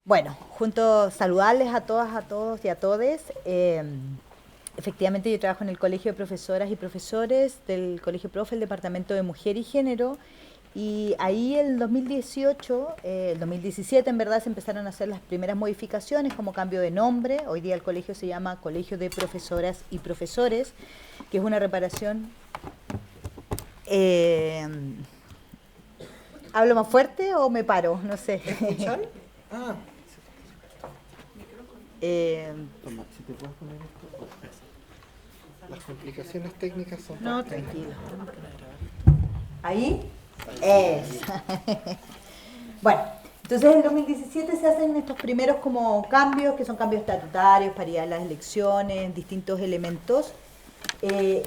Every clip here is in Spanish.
Bueno, junto saludarles a todas, a todos y a todes. Efectivamente, yo trabajo en el Colegio de Profesoras y Profesores del Colegio Profe, el Departamento de Mujer y Género, y ahí el 2018, el 2017 en verdad se empezaron a hacer las primeras modificaciones como cambio de nombre. Hoy día el colegio se llama Colegio de Profesoras y Profesores, que es una reparación. ¿Hablo más fuerte o me paro? No sé. ¿Escuchan? Ah. Toma, si te puedes poner esto. Las complicaciones técnicas son... No, tranquilo. ¿Ahí? Es. Bueno, entonces en el 2017 se hacen estos primeros como cambios, que son cambios estatutarios, paridad en las elecciones, distintos elementos.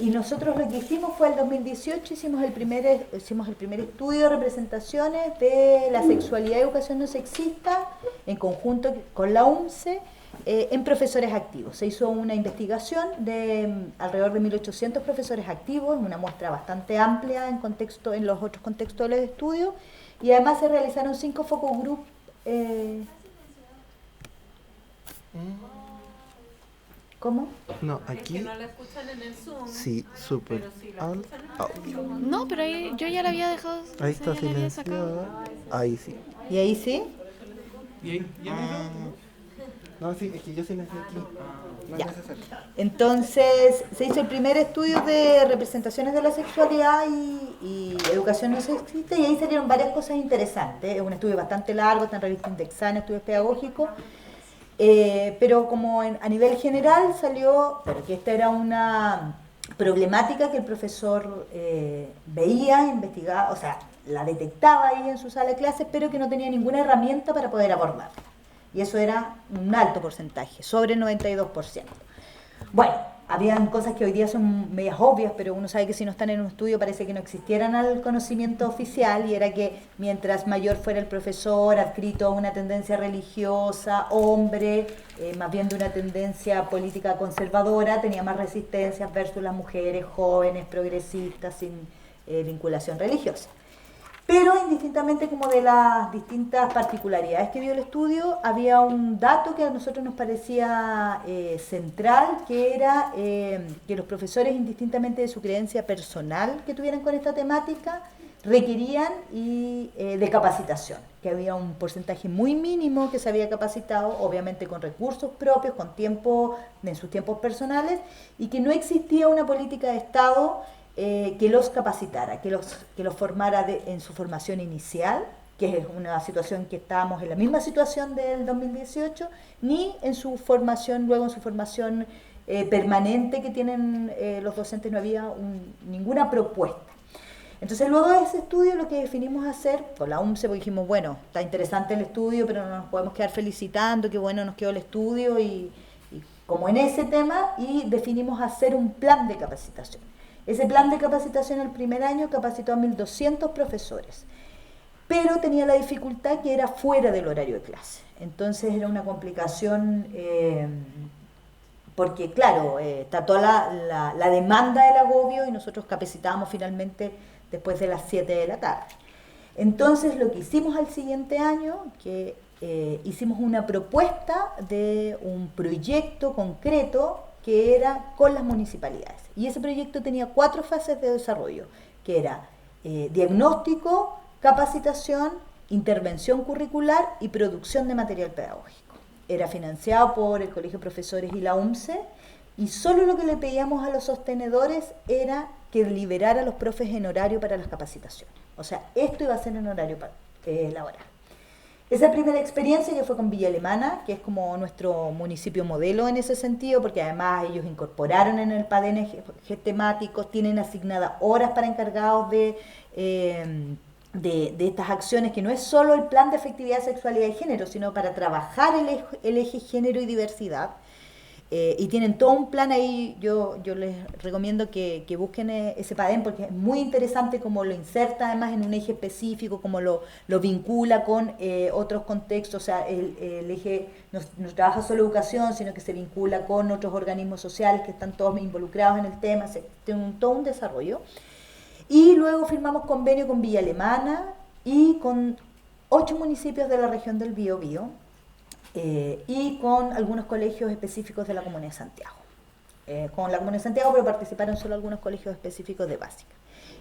Y nosotros lo que hicimos fue el 2018, hicimos el primer estudio de representaciones de la sexualidad y educación no sexista en conjunto con la UNCE en profesores activos. Se hizo una investigación de alrededor de 1.800 profesores activos, una muestra bastante amplia en los otros contextos de los estudios, y además se realizaron 5 focus group. ¿Cómo? No, aquí. Es que no la escuchan en el Zoom. Sí, súper. Pero sí la escuchan en el Zoom. No, pero ahí yo ya la había dejado. Ahí o sea, está ya la había sacado. silenciada. Ahí sí. ¿Y ahí sí? ¿Y ahí? No, sí, es que yo silencié aquí. No Ya. es necesario. Entonces se hizo el primer estudio de representaciones de la sexualidad y educación no sexista, y ahí salieron varias cosas interesantes. Es un estudio bastante largo, está en revista indexada, en estudios pedagógicos, pero como a nivel general salió, pero que esta era una problemática que el profesor veía, investigaba, o sea, la detectaba ahí en su sala de clases, pero que no tenía ninguna herramienta para poder abordarla. Y eso era un alto porcentaje, sobre el 92%. Bueno, habían cosas que hoy día son medias obvias, pero uno sabe que si no están en un estudio parece que no existieran al conocimiento oficial, y era que mientras mayor fuera el profesor, adscrito a una tendencia religiosa, hombre, más bien de una tendencia política conservadora, tenía más resistencias versus las mujeres jóvenes, progresistas, sin vinculación religiosa. Pero indistintamente como de las distintas particularidades que vio el estudio, había un dato que a nosotros nos parecía central, que era que los profesores, indistintamente de su creencia personal que tuvieran con esta temática, requerían de capacitación, que había un porcentaje muy mínimo que se había capacitado, obviamente con recursos propios, con tiempo, en sus tiempos personales, y que no existía una política de Estado que los capacitara, que los formara en su formación inicial, que es una situación que estábamos en la misma situación del 2018, ni en su formación, luego en su formación permanente que tienen los docentes. No había ninguna propuesta. Entonces luego de ese estudio lo que definimos hacer, con la UNCE, porque dijimos, bueno, está interesante el estudio, pero no nos podemos quedar felicitando, que bueno nos quedó el estudio, y como en ese tema, y definimos hacer un plan de capacitación. Ese plan de capacitación el primer año capacitó a 1.200 profesores, pero tenía la dificultad que era fuera del horario de clase. Entonces era una complicación porque, claro, está toda la demanda del agobio, y nosotros capacitábamos finalmente después de las 7 de la tarde. Entonces lo que hicimos al siguiente año, que hicimos una propuesta de un proyecto concreto que era con las municipalidades. Y ese proyecto tenía 4 fases de desarrollo, que era diagnóstico, capacitación, intervención curricular y producción de material pedagógico. Era financiado por el Colegio de Profesores y la UNCE, y solo lo que le pedíamos a los sostenedores era que liberara a los profes en horario para las capacitaciones. O sea, esto iba a ser en horario laboral. Esa primera experiencia, que fue con Villa Alemana, que es como nuestro municipio modelo en ese sentido, porque además ellos incorporaron en el PADN temáticos, tienen asignadas horas para encargados de estas acciones, que no es solo el plan de efectividad, sexualidad y género, sino para trabajar el eje género y diversidad. Y tienen todo un plan ahí. Yo les recomiendo que busquen ese PADEM, porque es muy interesante cómo lo inserta además en un eje específico, cómo lo vincula con otros contextos. O sea, el eje no trabaja solo educación, sino que se vincula con otros organismos sociales que están todos involucrados en el tema. Tiene todo un desarrollo. Y luego firmamos convenio con Villa Alemana y con 8 municipios de la región del Biobío, y con algunos colegios específicos de la Comuna de Santiago. Con la Comuna de Santiago, pero participaron solo algunos colegios específicos de básica.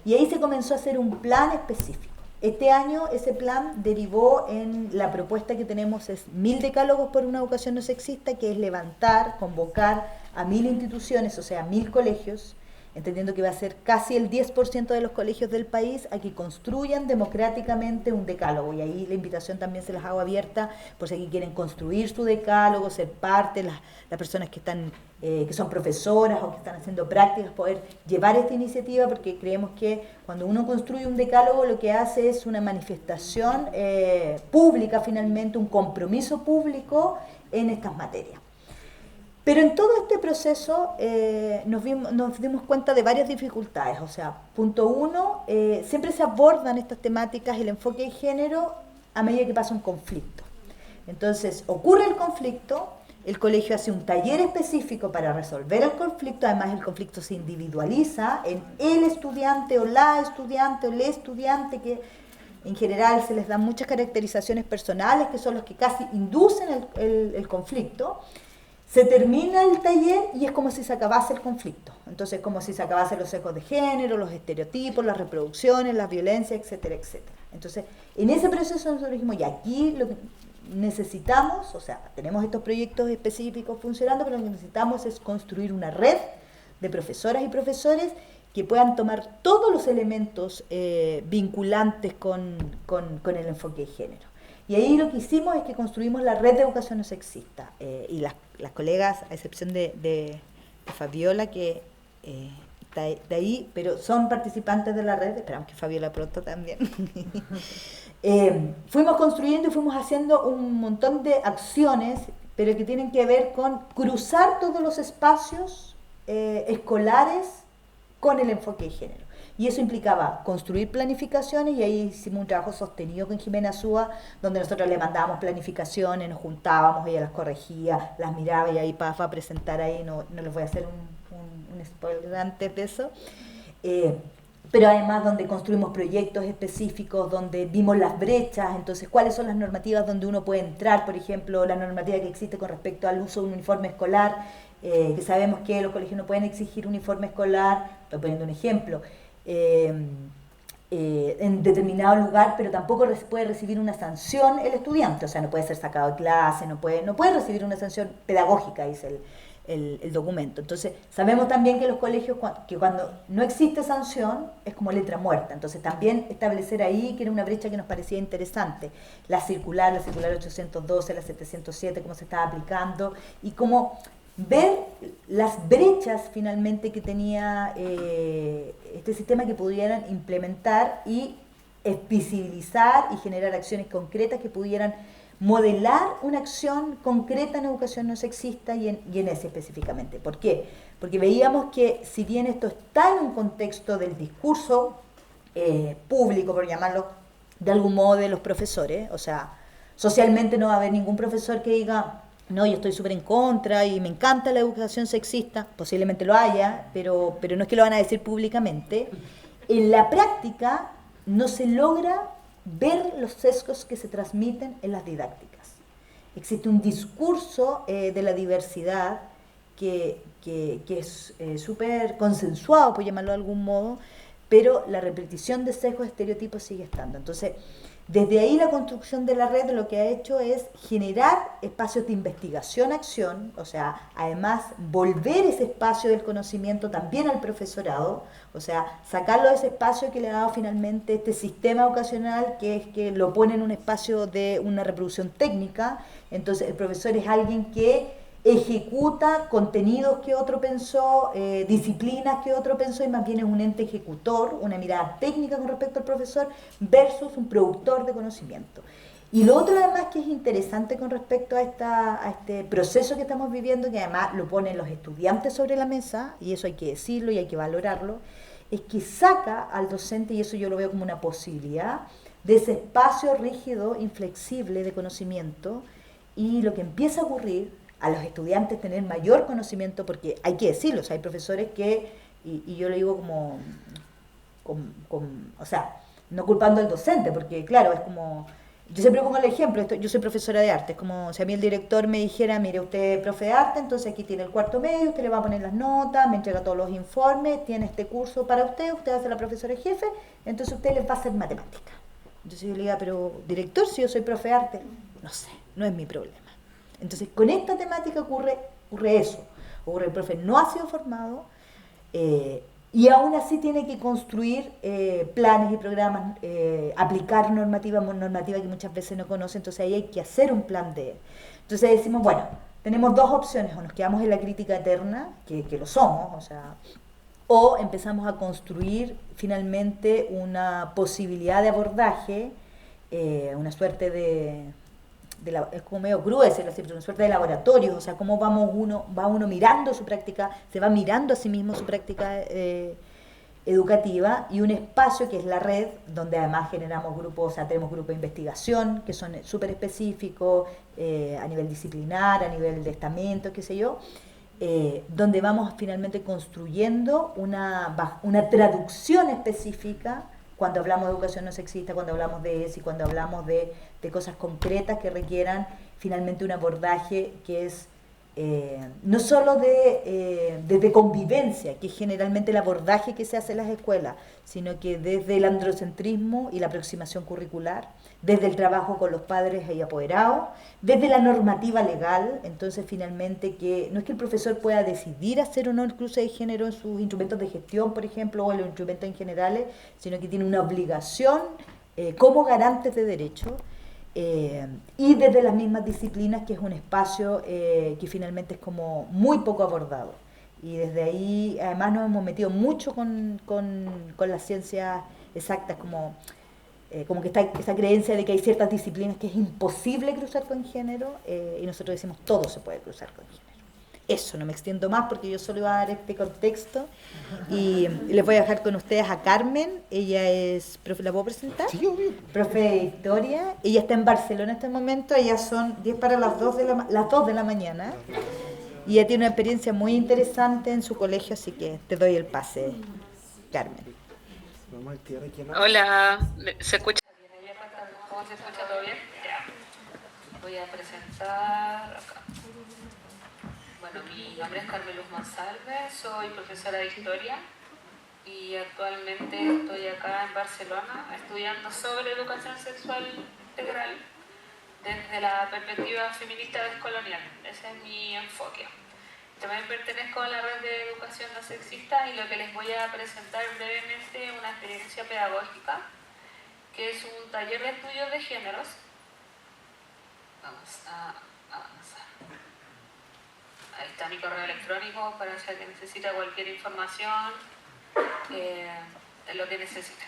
Y ahí se comenzó a hacer un plan específico. Este año ese plan derivó en la propuesta que tenemos, es 1000 decálogos por una educación no sexista, que es levantar, convocar a 1000 instituciones, o sea, 1000 colegios, entendiendo que va a ser casi el 10% de los colegios del país, a que construyan democráticamente un decálogo. Y ahí la invitación también se las hago abierta, por si aquí quieren construir su decálogo, ser parte, las personas que están que son profesoras o que están haciendo prácticas, poder llevar esta iniciativa, porque creemos que cuando uno construye un decálogo lo que hace es una manifestación pública, finalmente, un compromiso público en estas materias. Pero en todo este proceso nos dimos cuenta de varias dificultades. O sea, punto 1, siempre se abordan estas temáticas, el enfoque de género, a medida que pasa un conflicto. Entonces, ocurre el conflicto, el colegio hace un taller específico para resolver el conflicto, además el conflicto se individualiza en el estudiante o la estudiante o el estudiante, que en general se les dan muchas caracterizaciones personales, que son los que casi inducen el conflicto. Se termina el taller y es como si se acabase el conflicto. Entonces, como si se acabasen los sesgos de género, los estereotipos, las reproducciones, las violencias, etcétera, etcétera. Entonces, en ese proceso nosotros dijimos, y aquí lo que necesitamos, o sea, tenemos estos proyectos específicos funcionando, pero lo que necesitamos es construir una red de profesoras y profesores que puedan tomar todos los elementos vinculantes con el enfoque de género. Y ahí lo que hicimos es que construimos la red de educación no sexista. Y las colegas, a excepción de Fabiola, que está de ahí, pero son participantes de la red, esperamos que Fabiola pronto también. Fuimos construyendo y fuimos haciendo un montón de acciones, pero que tienen que ver con cruzar todos los espacios escolares con el enfoque de género. Y eso implicaba construir planificaciones, y ahí hicimos un trabajo sostenido con Jimena Súa, donde nosotros le mandábamos planificaciones, nos juntábamos, ella las corregía, las miraba, y ahí para presentar ahí, no les voy a hacer un spoiler antes de eso. Pero además donde construimos proyectos específicos, donde vimos las brechas, entonces cuáles son las normativas donde uno puede entrar, por ejemplo, la normativa que existe con respecto al uso de un uniforme escolar, que sabemos que los colegios no pueden exigir uniforme escolar, estoy poniendo un ejemplo, en determinado lugar, pero tampoco puede recibir una sanción el estudiante, o sea, no puede ser sacado de clase, no puede recibir una sanción pedagógica, dice el documento. Entonces, sabemos también que los colegios, que cuando no existe sanción, es como letra muerta. Entonces, también establecer ahí, que era una brecha que nos parecía interesante, la circular 812, la 707, cómo se estaba aplicando, y cómo ver las brechas finalmente que tenía este sistema, que pudieran implementar y visibilizar y generar acciones concretas que pudieran modelar una acción concreta en educación no sexista y en ese específicamente. ¿Por qué? Porque veíamos que si bien esto está en un contexto del discurso público, por llamarlo de algún modo, de los profesores, o sea, socialmente no va a haber ningún profesor que diga, no, yo estoy súper en contra y me encanta la educación sexista, posiblemente lo haya, pero no es que lo van a decir públicamente. En la práctica no se logra ver los sesgos que se transmiten en las didácticas. Existe un discurso de la diversidad que es súper consensuado, por llamarlo de algún modo, pero la repetición de sesgos, estereotipos sigue estando. Entonces, desde ahí la construcción de la red lo que ha hecho es generar espacios de investigación-acción, o sea, además volver ese espacio del conocimiento también al profesorado, o sea, sacarlo de ese espacio que le ha dado finalmente este sistema educacional, que es que lo pone en un espacio de una reproducción técnica. Entonces el profesor es alguien que ejecuta contenidos que otro pensó, disciplinas que otro pensó, y más bien es un ente ejecutor, una mirada técnica con respecto al profesor versus un productor de conocimiento. Y lo otro además que es interesante con respecto a este proceso que estamos viviendo, que además lo ponen los estudiantes sobre la mesa, y eso hay que decirlo y hay que valorarlo, es que saca al docente, y eso yo lo veo como una posibilidad, de ese espacio rígido, inflexible de conocimiento, y lo que empieza a ocurrir a los estudiantes tener mayor conocimiento, porque hay que decirlo, o sea, hay profesores que, y yo lo digo como, o sea, no culpando al docente, porque claro, es como, yo siempre pongo el ejemplo, yo soy profesora de arte, es como si a mí el director me dijera, mire, usted es profe de arte, entonces aquí tiene el cuarto medio, usted le va a poner las notas, me entrega todos los informes, tiene este curso para usted, usted va a ser la profesora jefe, entonces usted les va a hacer matemática. Entonces yo le digo, pero director, si yo soy profe de arte, no sé, no es mi problema. Entonces con esta temática ocurre eso, ocurre el profe no ha sido formado, y aún así tiene que construir planes y programas, aplicar normativa que muchas veces no conoce, entonces ahí hay que hacer un plan de él. Entonces decimos, bueno, tenemos dos opciones, o nos quedamos en la crítica eterna, que lo somos, o sea, o empezamos a construir finalmente una posibilidad de abordaje, una suerte es como medio crudo decirlo así, pero una suerte de laboratorio, o sea, cómo va uno mirando su práctica, se va mirando a sí mismo su práctica educativa, y un espacio que es la red, donde además generamos grupos, o sea, tenemos grupos de investigación que son súper específicos, a nivel disciplinar, a nivel de estamento, qué sé yo, donde vamos finalmente construyendo una traducción específica cuando hablamos de educación no sexista, cuando hablamos de ESI, cuando hablamos de cosas concretas que requieran finalmente un abordaje que es no solo de convivencia, que es generalmente el abordaje que se hace en las escuelas, sino que desde el androcentrismo y la aproximación curricular, desde el trabajo con los padres y apoderados, desde la normativa legal, entonces finalmente que no es que el profesor pueda decidir hacer o no el cruce de género en sus instrumentos de gestión, por ejemplo, o en los instrumentos en generales, sino que tiene una obligación como garantes de derechos, y desde las mismas disciplinas, que es un espacio que finalmente es como muy poco abordado. Y desde ahí, además, nos hemos metido mucho con las ciencias exactas, como que está esa creencia de que hay ciertas disciplinas que es imposible cruzar con género, y nosotros decimos todo se puede cruzar con género. Eso, no me extiendo más porque yo solo iba a dar este contexto, y les voy a dejar con ustedes a Carmen. Ella es profe, ¿la puedo presentar? Sí, obvio. Profe de historia, ella está en Barcelona en este momento, ellas son 10 para las 2 de la mañana, y ella tiene una experiencia muy interesante en su colegio, así que te doy el pase, Carmen. Vamos a activar aquí en Hola, ¿se escucha bien? ¿Cómo se escucha? ¿Todo bien? Ya. Voy a presentar acá. Bueno, mi nombre es Carmen Luz Monsalve, soy profesora de historia y actualmente estoy acá en Barcelona estudiando sobre educación sexual integral desde la perspectiva feminista descolonial. Ese es mi enfoque. También pertenezco a la red de educación no sexista, y lo que les voy a presentar brevemente es una experiencia pedagógica que es un taller de estudios de géneros. Vamos a avanzar. Ahí está mi correo electrónico para si alguien necesita cualquier información, lo que necesite.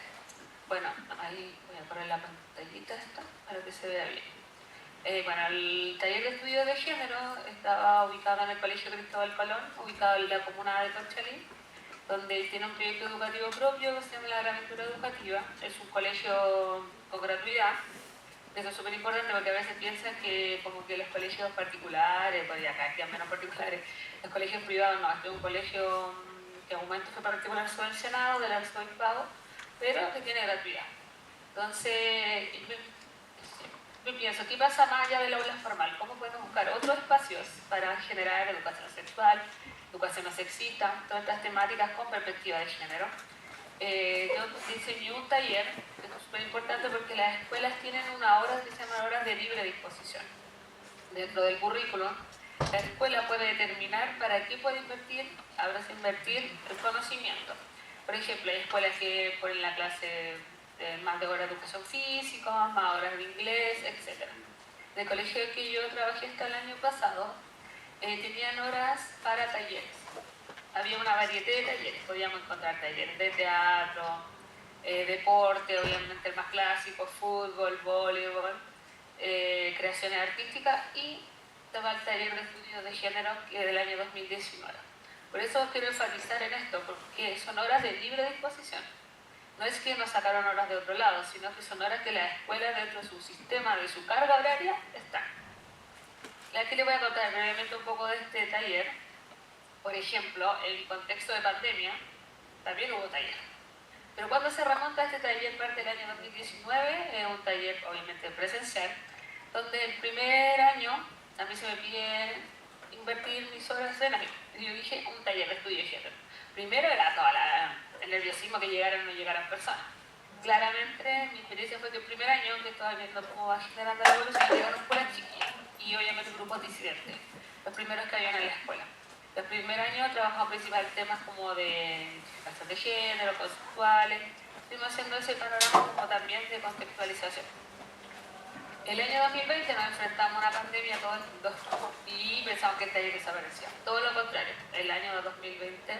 Bueno, ahí voy a poner la pantallita esta para que se vea bien. Bueno, el taller de estudios de género estaba ubicado en el Colegio Cristóbal Colón, ubicado en la comuna de Conchalí, donde tiene un proyecto educativo propio que se llama La Gran Aventura Educativa. Es un colegio con gratuidad. Eso es súper importante porque a veces piensan que como que los colegios particulares, pues acá aquí menos particulares, los colegios privados no, este es un colegio que en un momento fue particular subvencionado del arzobispado, pero que tiene gratuidad. Entonces, yo pienso, ¿qué pasa más allá del aula formal? ¿Cómo podemos buscar otros espacios para generar educación sexual, educación no sexista, todas estas temáticas con perspectiva de género? Yo diseñé un taller, que es súper importante porque las escuelas tienen unas horas que se llaman horas de libre disposición. Dentro del currículum, la escuela puede determinar para qué puede invertir, ahora se invertir el conocimiento. Por ejemplo, hay escuelas que ponen la clase más de horas de educación física, más horas de inglés, etc. En el colegio que yo trabajé hasta el año pasado, tenían horas para talleres. Había una variedad de talleres, podíamos encontrar talleres de teatro, deporte, obviamente el más clásico, fútbol, voleibol, creaciones artísticas y estaba el taller de estudios de género que es del año 2019. Por eso quiero enfatizar en esto, porque son horas de libre disposición. No es que nos sacaron horas de otro lado, sino que son horas que la escuela dentro de su sistema, de su carga horaria, están. Aquí les voy a contar brevemente un poco de este taller. Por ejemplo, en el contexto de pandemia, también hubo taller. Pero cuando se remonta este taller, parte del año 2019, es un taller obviamente presencial, donde el primer año a mí se me pide invertir mis horas en algo. Y yo dije, un taller de estudio de género. Primero era todo el nerviosismo que llegaran o no llegaran personas. Claramente mi experiencia fue que el primer año, que estaba viendo cómo va generando la evolución, llegaron puras chiquillas y obviamente grupos disidentes, los primeros que habían en la escuela. El primer año trabajamos principalmente temas como de identificación de género, conceptuales, estuvimos haciendo ese panorama como también de contextualización. El año 2020 nos enfrentamos a una pandemia todo el mundo y pensamos que el taller desaparecía. Todo lo contrario, el año 2020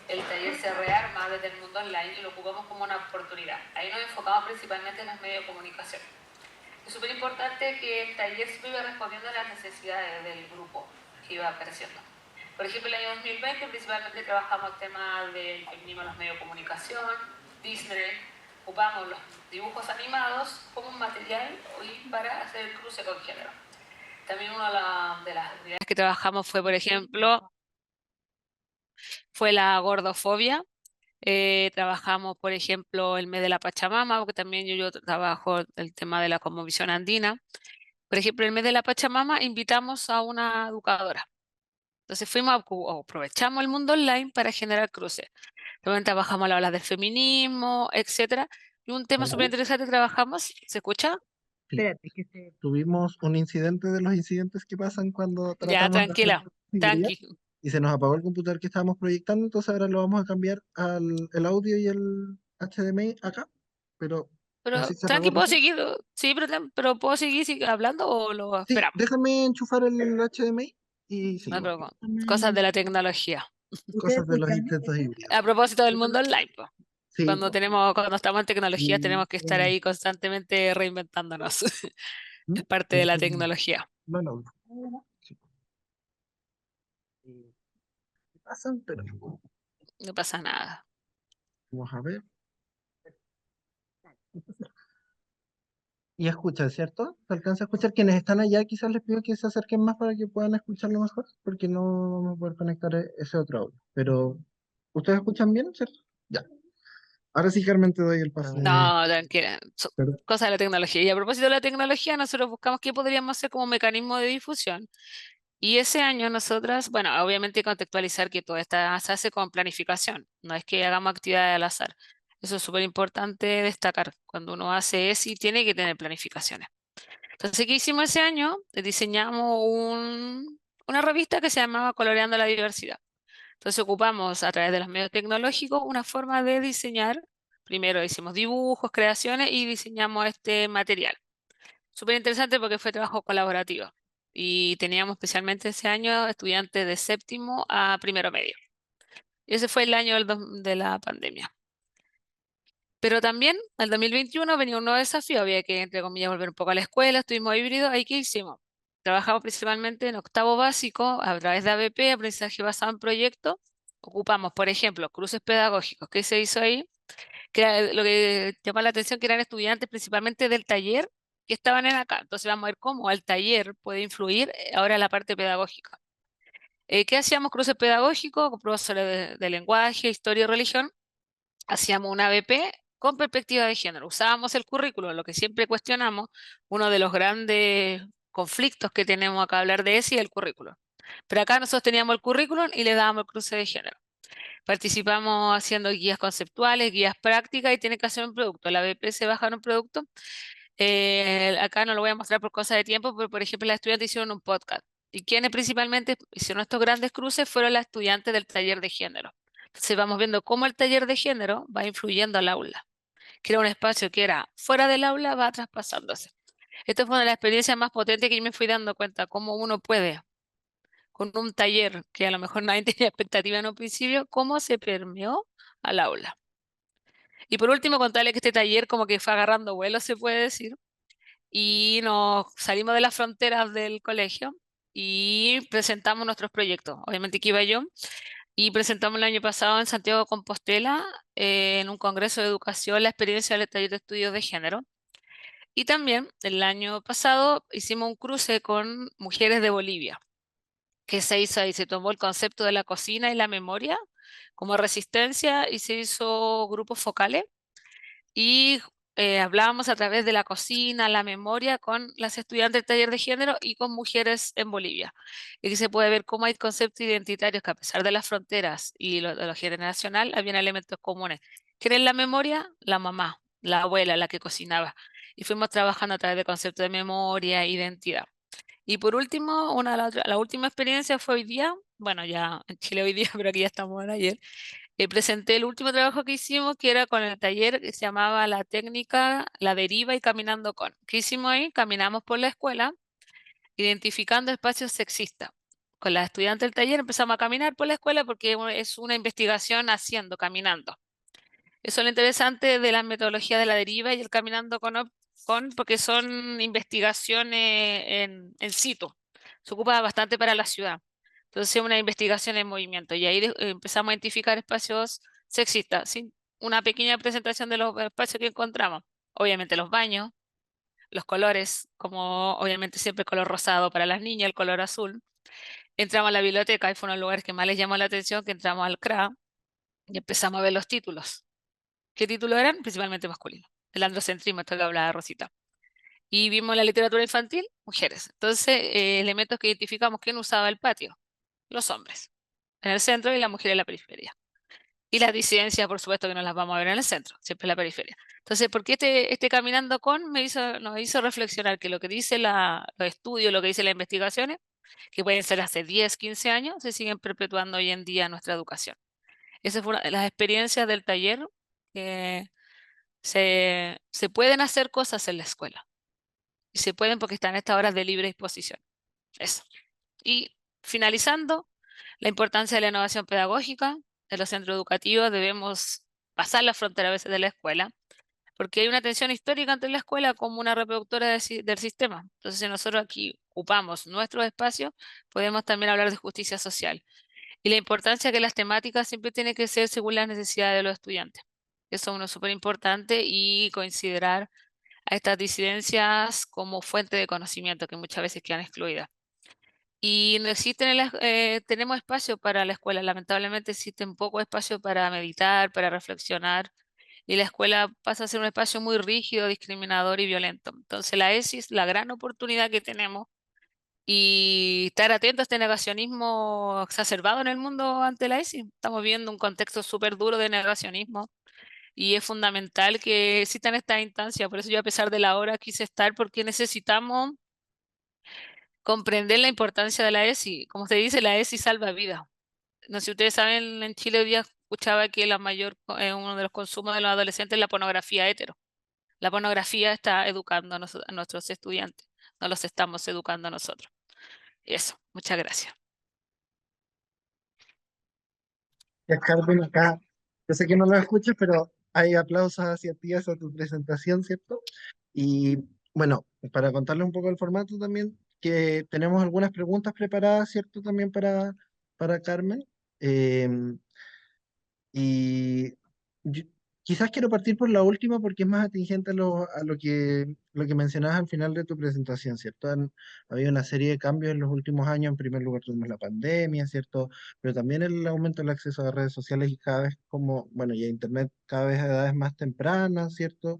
el taller se rearma desde el mundo online y lo ocupamos como una oportunidad. Ahí nos enfocamos principalmente en los medios de comunicación. Es súper importante que el taller siempre iba respondiendo a las necesidades del grupo que iba apareciendo. Por ejemplo, el año 2020 principalmente trabajamos temas del feminismo en los medios de comunicación, Disney, ocupamos los dibujos animados como un material hoy para hacer el cruce con género. También una de las unidades que trabajamos fue, por ejemplo, fue la gordofobia. Trabajamos, por ejemplo, el mes de la Pachamama, porque también yo trabajo el tema de la cosmovisión andina. Por ejemplo, el mes de la Pachamama invitamos a una educadora. Entonces aprovechamos el mundo online para generar cruces. También trabajamos las olas del feminismo, etcétera. Y un tema súper interesante que trabajamos, ¿se escucha? Sí. Espérate, que se... Tuvimos un incidente de los incidentes que pasan cuando Ya, tratamos de hacer tranquila, seguridad tranqui. y se nos apagó el computador que estábamos proyectando, entonces ahora lo vamos a cambiar al el audio y el HDMI acá, pero Pero así se apagó tranqui, ¿puedo recién. seguir? Sí, pero ¿puedo seguir hablando o lo Sí, esperamos? déjame enchufar el HDMI y No hay seguimos. problema. Cosas de la tecnología. ¿Ustedes Cosas de los escuchan? intentos híbridos. A propósito del mundo online, pues. Sí, Cuando po. cuando estamos en tecnología Y, tenemos que estar ahí constantemente reinventándonos. Es parte de la tecnología. no, no. Sí, po. Y pasan, pero No pasa nada. vamos a ver. Y escuchan, ¿cierto? ¿Se alcanza a escuchar? Quienes están allá, quizás les pido que se acerquen más para que puedan escucharlo mejor, porque no vamos a poder conectar ese otro audio. Pero, ¿ustedes escuchan bien, cierto? Ya. Ahora sí, Carmen, te doy el paso. No, tranquila. Perdón. Cosas de la tecnología. Y a propósito de la tecnología, nosotros buscamos qué podríamos hacer como mecanismo de difusión. Y ese año nosotras, bueno, obviamente contextualizar que todo esto se hace con planificación, no es que hagamos actividades al azar. Eso es súper importante destacar. Cuando uno hace eso, y tiene que tener planificaciones. Entonces, ¿qué hicimos ese año? Diseñamos una revista que se llamaba Coloreando la Diversidad. Entonces ocupamos a través de los medios tecnológicos una forma de diseñar. Primero hicimos dibujos, creaciones y diseñamos este material. Súper interesante porque fue trabajo colaborativo y teníamos especialmente ese año estudiantes de séptimo a primero medio. Y ese fue el año de la pandemia. Pero también, el 2021 venía un nuevo desafío, había que, entre comillas, volver un poco a la escuela, estuvimos híbridos, ¿ahí qué hicimos? Trabajamos principalmente en octavo básico, a través de ABP, aprendizaje basado en proyectos. Ocupamos, por ejemplo, cruces pedagógicos. ¿Qué se hizo ahí? Que era lo que llama la atención, que eran estudiantes principalmente del taller que estaban en acá. Entonces vamos a ver cómo el taller puede influir ahora en la parte pedagógica. ¿Qué hacíamos? Cruces pedagógicos con profesores de lenguaje, historia y religión. Hacíamos una ABP con perspectiva de género. Usábamos el currículo, lo que siempre cuestionamos, uno de los grandes conflictos que tenemos acá hablar de ese y el currículo. Pero acá nosotros teníamos el currículum y le dábamos el cruce de género. Participamos haciendo guías conceptuales, guías prácticas y tiene que hacer un producto. La BP se baja en un producto. Acá no lo voy a mostrar por cosa de tiempo, pero por ejemplo las estudiantes hicieron un podcast. Y quienes principalmente hicieron estos grandes cruces fueron las estudiantes del taller de género. Entonces vamos viendo cómo el taller de género va influyendo al aula. Que era un espacio que era fuera del aula, va traspasándose. Esta fue una de las experiencias más potentes que yo me fui dando cuenta, cómo uno puede con un taller que a lo mejor nadie tenía expectativa en un principio, cómo se permeó al aula. Y por último, contarle que este taller como que fue agarrando vuelo, se puede decir, y nos salimos de las fronteras del colegio y presentamos nuestros proyectos. Obviamente que iba yo y presentamos el año pasado en Santiago de Compostela, en un congreso de educación, la experiencia del taller de estudios de género. Y también el año pasado hicimos un cruce con mujeres de Bolivia, que se hizo ahí, se tomó el concepto de la cocina y la memoria como resistencia y se hizo grupos focales y hablábamos a través de la cocina, la memoria con las estudiantes del taller de género y con mujeres en Bolivia. Y aquí se puede ver cómo hay conceptos identitarios que a pesar de las fronteras y de lo generacional, habían elementos comunes. ¿Quién es la memoria? La mamá, la abuela, la que cocinaba. Y fuimos trabajando a través de conceptos de memoria, identidad. Y por último, la última experiencia fue hoy día, bueno, ya en Chile hoy día, pero aquí ya estamos en ayer, presenté el último trabajo que hicimos, que era con el taller que se llamaba La técnica, la deriva y caminando con. ¿Qué hicimos ahí? Caminamos por la escuela, identificando espacios sexistas. Con las estudiantes del taller empezamos a caminar por la escuela porque es una investigación haciendo, caminando. Eso es lo interesante de la metodología de la deriva y el caminando con porque son investigaciones en situ. Se ocupa bastante para la ciudad. Entonces, una investigación en movimiento. Y ahí empezamos a identificar espacios sexistas. ¿Sí? Una pequeña presentación de los espacios que encontramos. Obviamente los baños, los colores, como obviamente siempre el color rosado para las niñas, el color azul. Entramos a la biblioteca y fue uno de los lugares que más les llamó la atención, que entramos al CRA y empezamos a ver los títulos. ¿Qué títulos eran? Principalmente masculinos. El androcentrismo, esto que hablaba Rosita. Y vimos la literatura infantil, mujeres. Entonces, elementos que identificamos, ¿quién usaba el patio? Los hombres en el centro y la mujer en la periferia. Y las disidencias, por supuesto, que no las vamos a ver en el centro, siempre en la periferia. Entonces, ¿por qué este caminando con nos hizo reflexionar que lo que dice los estudios, lo que dicen las investigaciones, que pueden ser hace 10, 15 años, se siguen perpetuando hoy en día en nuestra educación? Esa fue una de las experiencias del taller, que se pueden hacer cosas en la escuela. Y se pueden porque están a estas horas de libre disposición. Eso. Y finalizando, la importancia de la innovación pedagógica. En los centros educativos debemos pasar la frontera a veces de la escuela, porque hay una tensión histórica entre la escuela como una reproductora del sistema. Entonces, si nosotros aquí ocupamos nuestros espacios, podemos también hablar de justicia social. Y la importancia que las temáticas siempre tienen que ser según las necesidades de los estudiantes. Eso es uno súper importante y considerar a estas disidencias como fuente de conocimiento que muchas veces quedan excluidas. Y no existen tenemos espacio para la escuela, lamentablemente existen poco espacio para meditar, para reflexionar, y la escuela pasa a ser un espacio muy rígido, discriminador y violento. Entonces la ESI es la gran oportunidad que tenemos y estar atentos a este negacionismo exacerbado en el mundo ante la ESI. Estamos viendo un contexto súper duro de negacionismo y es fundamental que existan estas instancias. Por eso yo, a pesar de la hora, quise estar porque necesitamos comprender la importancia de la ESI. Como se dice, la ESI salva vidas. No sé si ustedes saben, en Chile hoy día escuchaba que uno de los consumos de los adolescentes es la pornografía hetero. La pornografía está educando a nuestros estudiantes, no los estamos educando a nosotros. Eso, muchas gracias. Ya, Carmen, acá, yo sé que no lo escuchas, pero hay aplausos hacia ti, hacia tu presentación, ¿cierto? Y bueno, para contarles un poco el formato también, que tenemos algunas preguntas preparadas, ¿cierto? También para Carmen. Em, y yo- Quizás quiero partir por la última porque es más atingente a lo que mencionabas al final de tu presentación, ¿cierto? Ha habido una serie de cambios en los últimos años. En primer lugar tuvimos la pandemia, ¿cierto? Pero también el aumento del acceso a redes sociales y cada vez como, bueno, y a Internet cada vez a edades más tempranas, ¿cierto?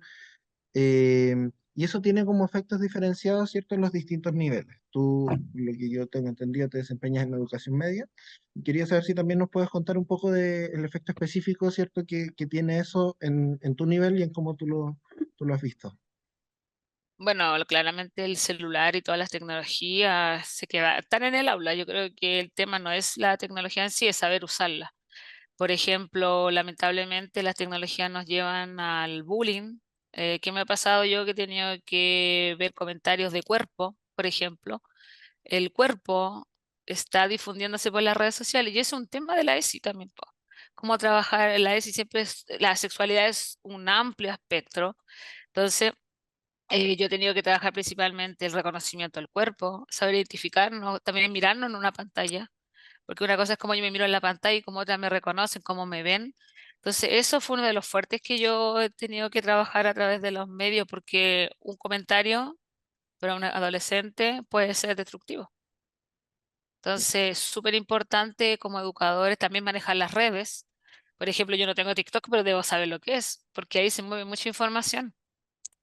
Y eso tiene como efectos diferenciados, ¿cierto?, en los distintos niveles. Tú, lo que yo tengo entendido, te desempeñas en la educación media. Y quería saber si también nos puedes contar un poco del efecto específico, ¿cierto?, que tiene eso en tu nivel y en cómo tú lo has visto. Bueno, claramente el celular y todas las tecnologías están en el aula. Yo creo que el tema no es la tecnología en sí, es saber usarla. Por ejemplo, lamentablemente las tecnologías nos llevan al bullying. ¿Qué me ha pasado yo que he tenido que ver comentarios de cuerpo, por ejemplo? El cuerpo está difundiéndose por las redes sociales y es un tema de la ESI también, po. Cómo trabajar en la ESI siempre la sexualidad es un amplio espectro. Entonces, Yo he tenido que trabajar principalmente el reconocimiento del cuerpo, saber identificarnos, también mirarnos en una pantalla, porque una cosa es cómo yo me miro en la pantalla y cómo otras me reconocen, cómo me ven. Entonces, eso fue uno de los fuertes que yo he tenido que trabajar a través de los medios, porque un comentario para un adolescente puede ser destructivo. Entonces, súper importante como educadores también manejar las redes. Por ejemplo, yo no tengo TikTok, pero debo saber lo que es, porque ahí se mueve mucha información.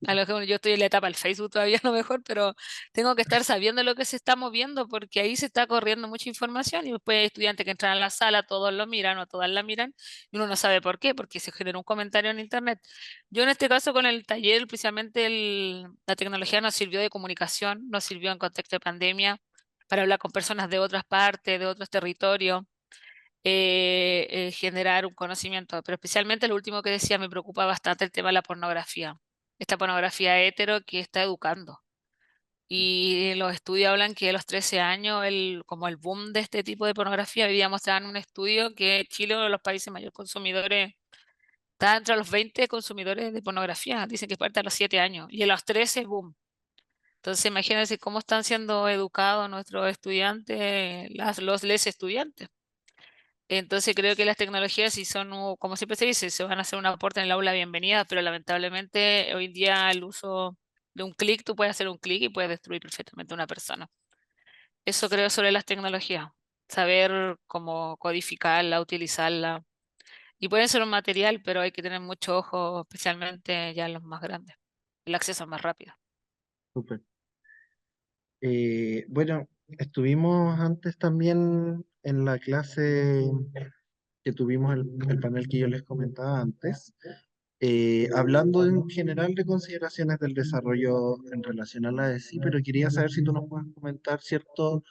A lo que yo estoy en la etapa del Facebook todavía a lo mejor, pero tengo que estar sabiendo lo que se está moviendo porque ahí se está corriendo mucha información y después hay estudiantes que entran a la sala, todos lo miran o todas la miran y uno no sabe por qué, porque se genera un comentario en internet. Yo en este caso con el taller, precisamente la tecnología nos sirvió de comunicación, nos sirvió en contexto de pandemia para hablar con personas de otras partes, de otros territorios, generar un conocimiento, pero especialmente lo último que decía, me preocupa bastante el tema de la pornografía, esta pornografía hetero que está educando. Y los estudios hablan que a los 13 años, como el boom de este tipo de pornografía, hoy día mostraban un estudio que Chile, uno de los países mayores consumidores, está entre los 20 consumidores de pornografía, dicen que parte a los 7 años, y a los 13 boom. Entonces, imagínense cómo están siendo educados nuestros estudiantes, los les estudiantes. Entonces creo que las tecnologías, si son, como siempre se dice, se van a hacer un aporte en el aula bienvenida, pero lamentablemente hoy en día el uso de un clic, tú puedes hacer un clic y puedes destruir perfectamente a una persona. Eso creo sobre las tecnologías, saber cómo codificarla, utilizarla. Y pueden ser un material, pero hay que tener mucho ojo, especialmente ya en los más grandes. El acceso es más rápido. Súper. Bueno, estuvimos antes también en la clase que tuvimos el panel que yo les comentaba antes, hablando en general de consideraciones del desarrollo en relación a la ESI, pero quería saber si tú nos puedes comentar, ¿cierto?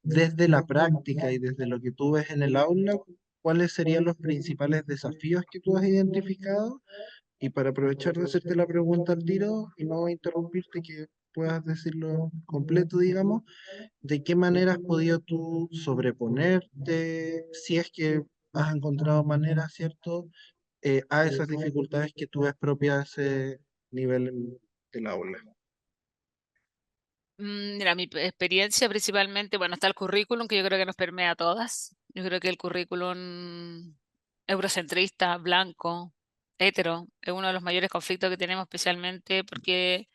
Desde la práctica y desde lo que tú ves en el aula, ¿cuáles serían los principales desafíos que tú has identificado? Y para aprovechar de hacerte la pregunta al tiro y no interrumpirte, que puedas decirlo completo, digamos, ¿de qué manera has podido tú sobreponerte, si es que has encontrado maneras, ¿cierto? A esas dificultades que tú ves propias de ese nivel del aula. Mira, mi experiencia principalmente, bueno, está el currículum que yo creo que nos permea a todas. Yo creo que el currículum eurocentrista, blanco, hetero, es uno de los mayores conflictos que tenemos, especialmente porque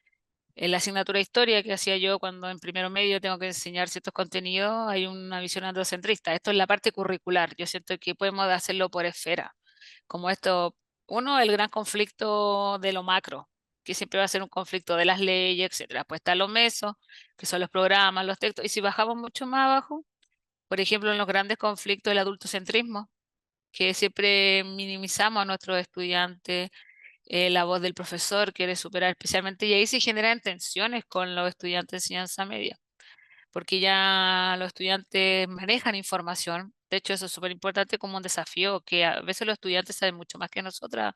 en la asignatura de historia que hacía yo cuando en primero medio tengo que enseñar ciertos contenidos, hay una visión androcentrista. Esto es la parte curricular. Yo siento que podemos hacerlo por esfera. Como esto, uno, el gran conflicto de lo macro, que siempre va a ser un conflicto de las leyes, etcétera. Pues está lo meso, que son los programas, los textos. Y si bajamos mucho más abajo, por ejemplo, en los grandes conflictos del adultocentrismo, que siempre minimizamos a nuestros estudiantes, la voz del profesor quiere superar especialmente, y ahí se generan tensiones con los estudiantes de enseñanza media, porque ya los estudiantes manejan información. De hecho, eso es súper importante como un desafío, que a veces los estudiantes saben mucho más que nosotras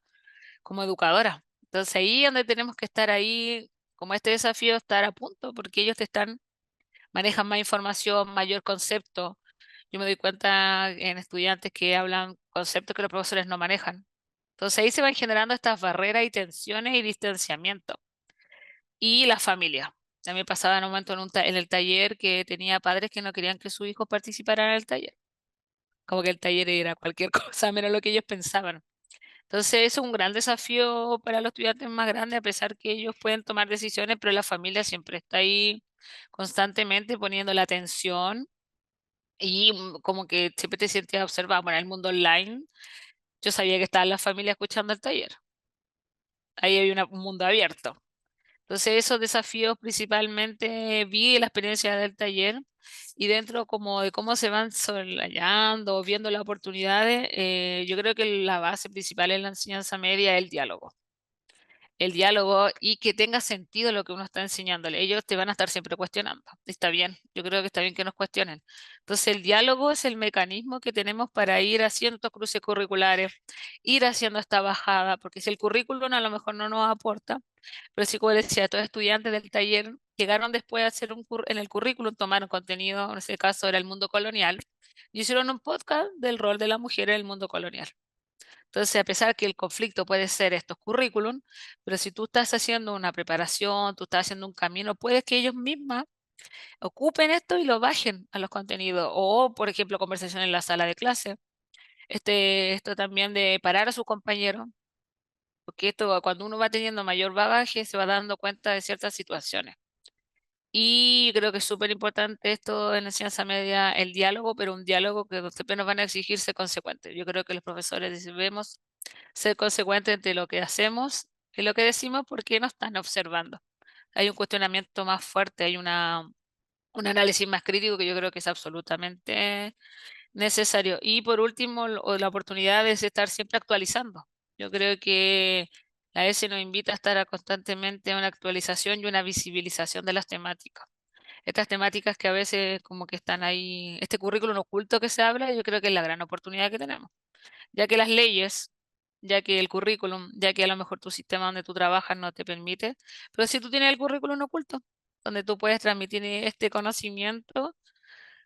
como educadoras. Entonces ahí es donde tenemos que estar ahí, como este desafío, estar a punto, porque ellos manejan más información, mayor concepto. Yo me doy cuenta en estudiantes que hablan conceptos que los profesores no manejan. Entonces ahí se van generando estas barreras y tensiones y distanciamiento. Y la familia. A mí me pasaba en un momento en el taller que tenía padres que no querían que sus hijos participaran en el taller. Como que el taller era cualquier cosa menos lo que ellos pensaban. Entonces es un gran desafío para los estudiantes más grandes, a pesar que ellos pueden tomar decisiones, pero la familia siempre está ahí constantemente poniendo la atención y como que siempre te sientes observado. Bueno, en el mundo online, yo sabía que estaba la familia escuchando el taller. Ahí había un mundo abierto. Entonces esos desafíos principalmente vi en la experiencia del taller y dentro como de cómo se van soslayando o viendo las oportunidades, yo creo que la base principal en la enseñanza media es el diálogo y que tenga sentido lo que uno está enseñándole. Ellos te van a estar siempre cuestionando. Está bien, yo creo que está bien que nos cuestionen. Entonces el diálogo es el mecanismo que tenemos para ir haciendo estos cruces curriculares, ir haciendo esta bajada, porque si el currículum a lo mejor no nos aporta, pero sí, como les decía, estos estudiantes del taller llegaron después a hacer en el currículum, tomaron contenido, en ese caso era el mundo colonial, y hicieron un podcast del rol de la mujer en el mundo colonial. Entonces, a pesar que el conflicto puede ser estos currículum, pero si tú estás haciendo una preparación, tú estás haciendo un camino, puedes que ellos mismas ocupen esto y lo bajen a los contenidos. O, por ejemplo, conversación en la sala de clase. Esto también de parar a sus compañeros, porque esto cuando uno va teniendo mayor bagaje se va dando cuenta de ciertas situaciones. Y creo que es súper importante esto en la enseñanza media, el diálogo, pero un diálogo que siempre nos van a exigir ser consecuentes. Yo creo que los profesores debemos ser consecuentes entre lo que hacemos y lo que decimos porque nos están observando. Hay un cuestionamiento más fuerte, hay un análisis más crítico que yo creo que es absolutamente necesario. Y por último, la oportunidad de estar siempre actualizando. Yo creo que la ESE nos invita a estar constantemente en una actualización y una visibilización de las temáticas. Estas temáticas que a veces como que están ahí, este currículum oculto que se habla, yo creo que es la gran oportunidad que tenemos, ya que las leyes, ya que el currículum, ya que a lo mejor tu sistema donde tú trabajas no te permite, pero si tú tienes el currículum oculto, donde tú puedes transmitir este conocimiento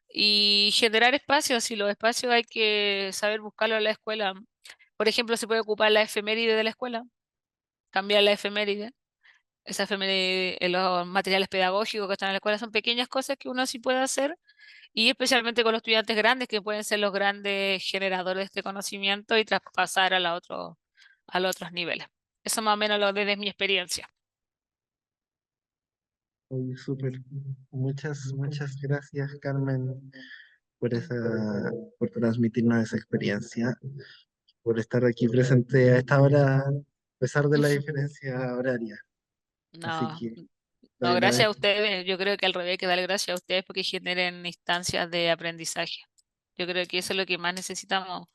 y generar espacios, y los espacios hay que saber buscarlo en la escuela. Por ejemplo, se puede ocupar la efeméride de la escuela, cambiar la efeméride. Esa efeméride, los materiales pedagógicos que están en la escuela son pequeñas cosas que uno sí puede hacer, y especialmente con los estudiantes grandes, que pueden ser los grandes generadores de este conocimiento y traspasar a los otros niveles. Eso más o menos lo desde mi experiencia. Oye, súper. Muchas gracias, Carmen, por por transmitirnos esa experiencia, por estar aquí presente a esta hora, a pesar de la diferencia horaria. Así No, que te no, gracias a agradezco. ustedes. Yo creo que al revés hay que darle gracias a ustedes porque generen instancias de aprendizaje. Yo creo que eso es lo que más necesitamos,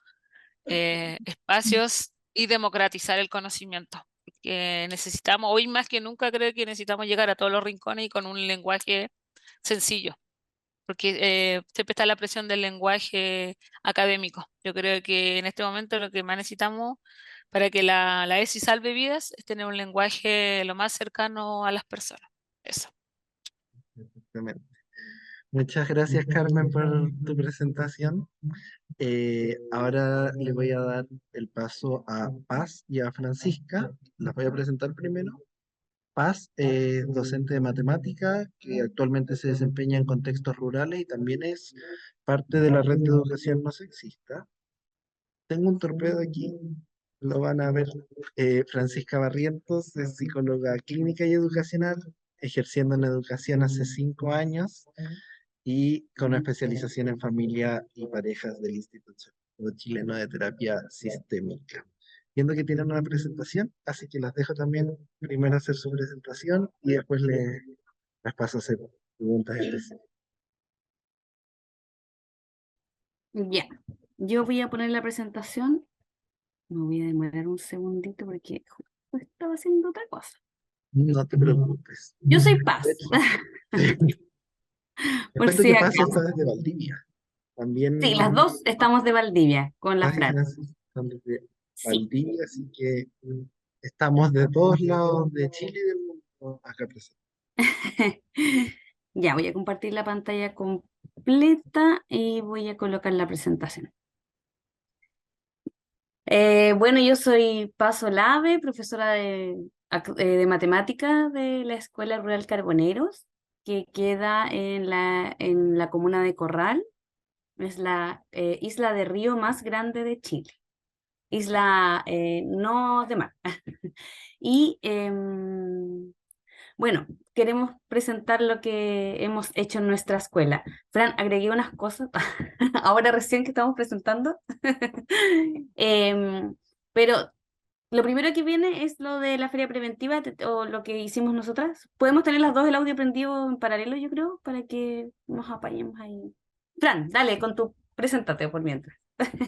espacios y democratizar el conocimiento. Que necesitamos, hoy más que nunca creo que necesitamos llegar a todos los rincones y con un lenguaje sencillo, porque siempre está la presión del lenguaje académico. Yo creo que en este momento lo que más necesitamos para que la ESI salve vidas es tener un lenguaje lo más cercano a las personas. Eso. Exactamente. Muchas gracias, Carmen, por tu presentación. Ahora le voy a dar el paso a Paz y a Francisca. Las voy a presentar primero. Paz es docente de matemática que actualmente se desempeña en contextos rurales y también es parte de la red de educación no sexista. Tengo un torpedo aquí, lo van a ver. Francisca Barrientos es psicóloga clínica y educacional, ejerciendo en educación hace 5 años y con especialización en familia y parejas del Instituto Chileno de Terapia Sistémica. Viendo que tienen una presentación, así que las dejo también primero hacer su presentación y después les paso a hacer preguntas específicas. Ya, yo voy a poner la presentación. Me voy a demorar un segundito porque justo estaba haciendo otra cosa. No te preocupes. Yo soy Paz, por Recuerdo si que Paz acaso. está desde Valdivia. También Sí, las dos estamos de Valdivia con la Paz y Fran. Francis están desde Sí. Valdivia, así que estamos de todos lados de Chile y del mundo acá presentes. Ya, voy a compartir la pantalla completa y voy a colocar la presentación. Bueno, yo soy Paz Olave, profesora de matemática de la Escuela Rural Carboneros, que queda en la comuna de Corral. Es la isla de río más grande de Chile. Isla no de mar. Y bueno, queremos presentar lo que hemos hecho en nuestra escuela. Fran, agregué unas cosas, ahora recién que estamos presentando. Em, pero lo primero que viene es lo de la feria preventiva o lo que hicimos nosotras. Podemos tener las dos el audio prendido en paralelo, yo creo, para que nos apañemos ahí. Fran, dale, preséntate por mientras.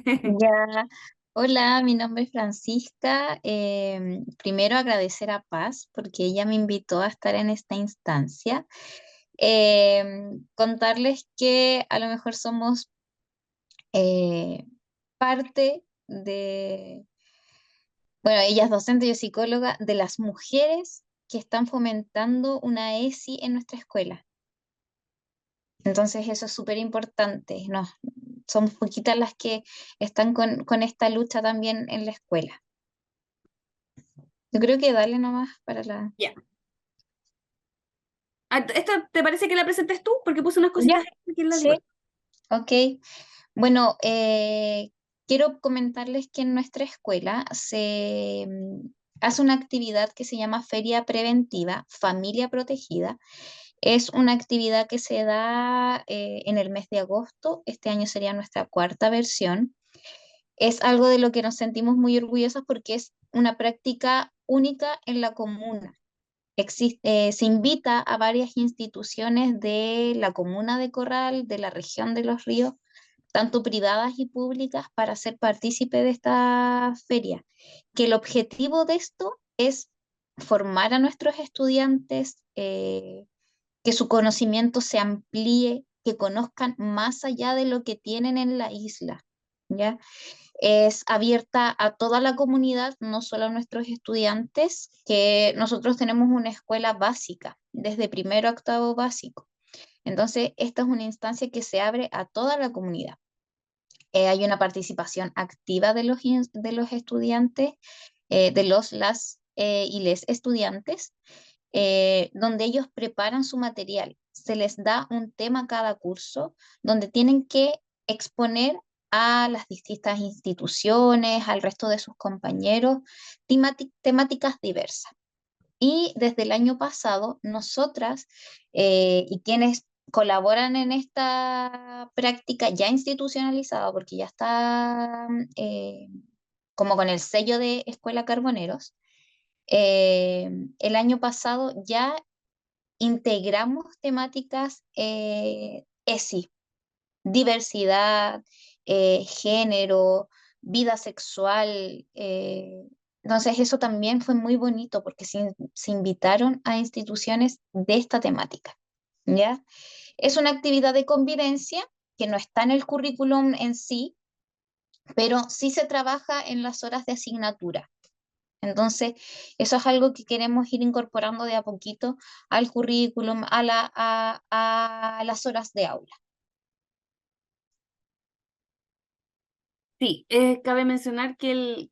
Ya, hola, mi nombre es Francisca. Primero agradecer a Paz porque ella me invitó a estar en esta instancia. Contarles que a lo mejor somos eh, parte de, bueno, ella es docente, yo psicóloga, de las mujeres que están fomentando una ESI en nuestra escuela. Entonces eso es súper importante, ¿no? somos poquitas las que están con esta lucha también en la escuela. Yo creo que dale nomás para la... Ya. ¿Esta te parece que la presentes tú? Porque puse unas ¿Ya? cositas aquí en la Sí, libreta. ok. Bueno, quiero comentarles que en nuestra escuela se hace una actividad que se llama Feria Preventiva, Familia Protegida. Es una actividad que se da en el mes de agosto. Este año sería nuestra cuarta versión. Es algo de lo que nos sentimos muy orgullosas porque es una práctica única en la comuna. Se invita a varias instituciones de la comuna de Corral, de la región de Los Ríos, tanto privadas y públicas, para ser partícipe de esta feria. Que el objetivo de esto es formar a nuestros estudiantes, que su conocimiento se amplíe, que conozcan más allá de lo que tienen en la isla, ¿ya? Es abierta a toda la comunidad, no solo a nuestros estudiantes, que nosotros tenemos una escuela básica, desde primero a octavo básico. Entonces, esta es una instancia que se abre a toda la comunidad. Hay una participación activa de los estudiantes, las y les estudiantes, donde ellos preparan su material. Se les da un tema cada curso, donde tienen que exponer a las distintas instituciones, al resto de sus compañeros, temáticas diversas. Y desde el año pasado, nosotras y quienes colaboran en esta práctica ya institucionalizada, porque ya está como con el sello de Escuela Carboneros, el año pasado ya integramos temáticas ESI, diversidad, género, vida sexual. Entonces eso también fue muy bonito porque se invitaron a instituciones de esta temática, ¿ya? Es una actividad de convivencia que no está en el currículum en sí, pero sí se trabaja en las horas de asignatura. Entonces, eso es algo que queremos ir incorporando de a poquito al currículum, a las horas de aula. Sí, cabe mencionar que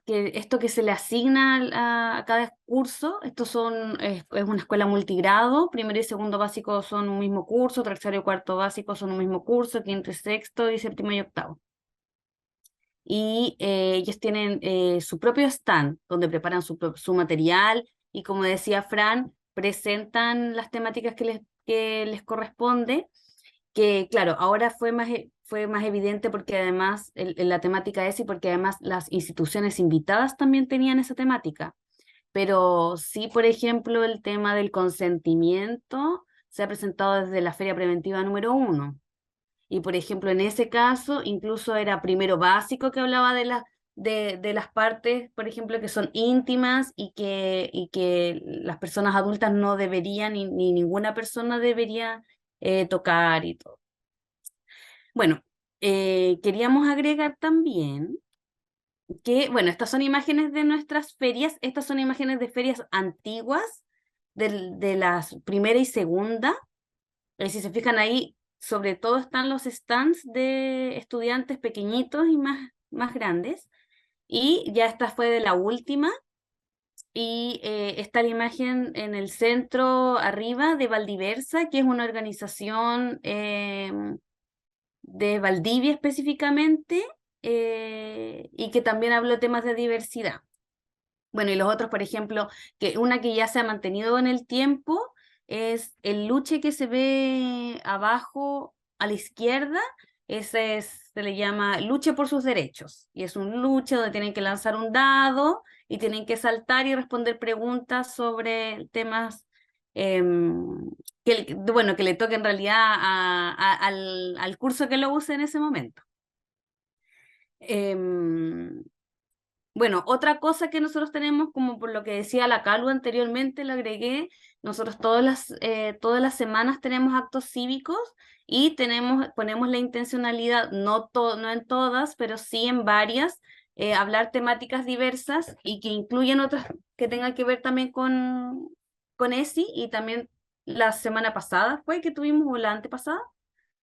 esto que se le asigna a cada curso, es una escuela multigrado, primero y segundo básico son un mismo curso, tercero y cuarto básico son un mismo curso, quinto y sexto y séptimo y octavo. Y ellos tienen su propio stand donde preparan su material y, como decía Fran, presentan las temáticas que les corresponde, que claro, ahora fue más evidente porque además la temática es, y porque además las instituciones invitadas también tenían esa temática. Pero sí, por ejemplo, el tema del consentimiento se ha presentado desde la Feria Preventiva número 1. Y por ejemplo, en ese caso, incluso era primero básico que hablaba de las partes, por ejemplo, que son íntimas y que las personas adultas no deberían, ni ninguna persona debería tocar y todo. Bueno, queríamos agregar también que, bueno, estas son imágenes de nuestras ferias, estas son imágenes de ferias antiguas, de las primera y segunda. Si se fijan ahí, sobre todo están los stands de estudiantes pequeñitos y más grandes. Y ya esta fue de la última. Y está la imagen en el centro arriba de Valdiversa, que es una organización de Valdivia específicamente, y que también habló temas de diversidad. Bueno, y los otros, por ejemplo, que una que ya se ha mantenido en el tiempo es el luche que se ve abajo a la izquierda. Se le llama luche por sus derechos. Y es un luche donde tienen que lanzar un dado y tienen que saltar y responder preguntas sobre temas que le toque en realidad al curso que lo use en ese momento. Bueno, otra cosa que nosotros tenemos, como por lo que decía la Calu anteriormente, lo agregué, nosotros todas las semanas tenemos actos cívicos y ponemos la intencionalidad, no en todas, pero sí en varias, hablar temáticas diversas y que incluyen otras que tengan que ver también con ESI. Y también la semana pasada fue que tuvimos, o la antepasada,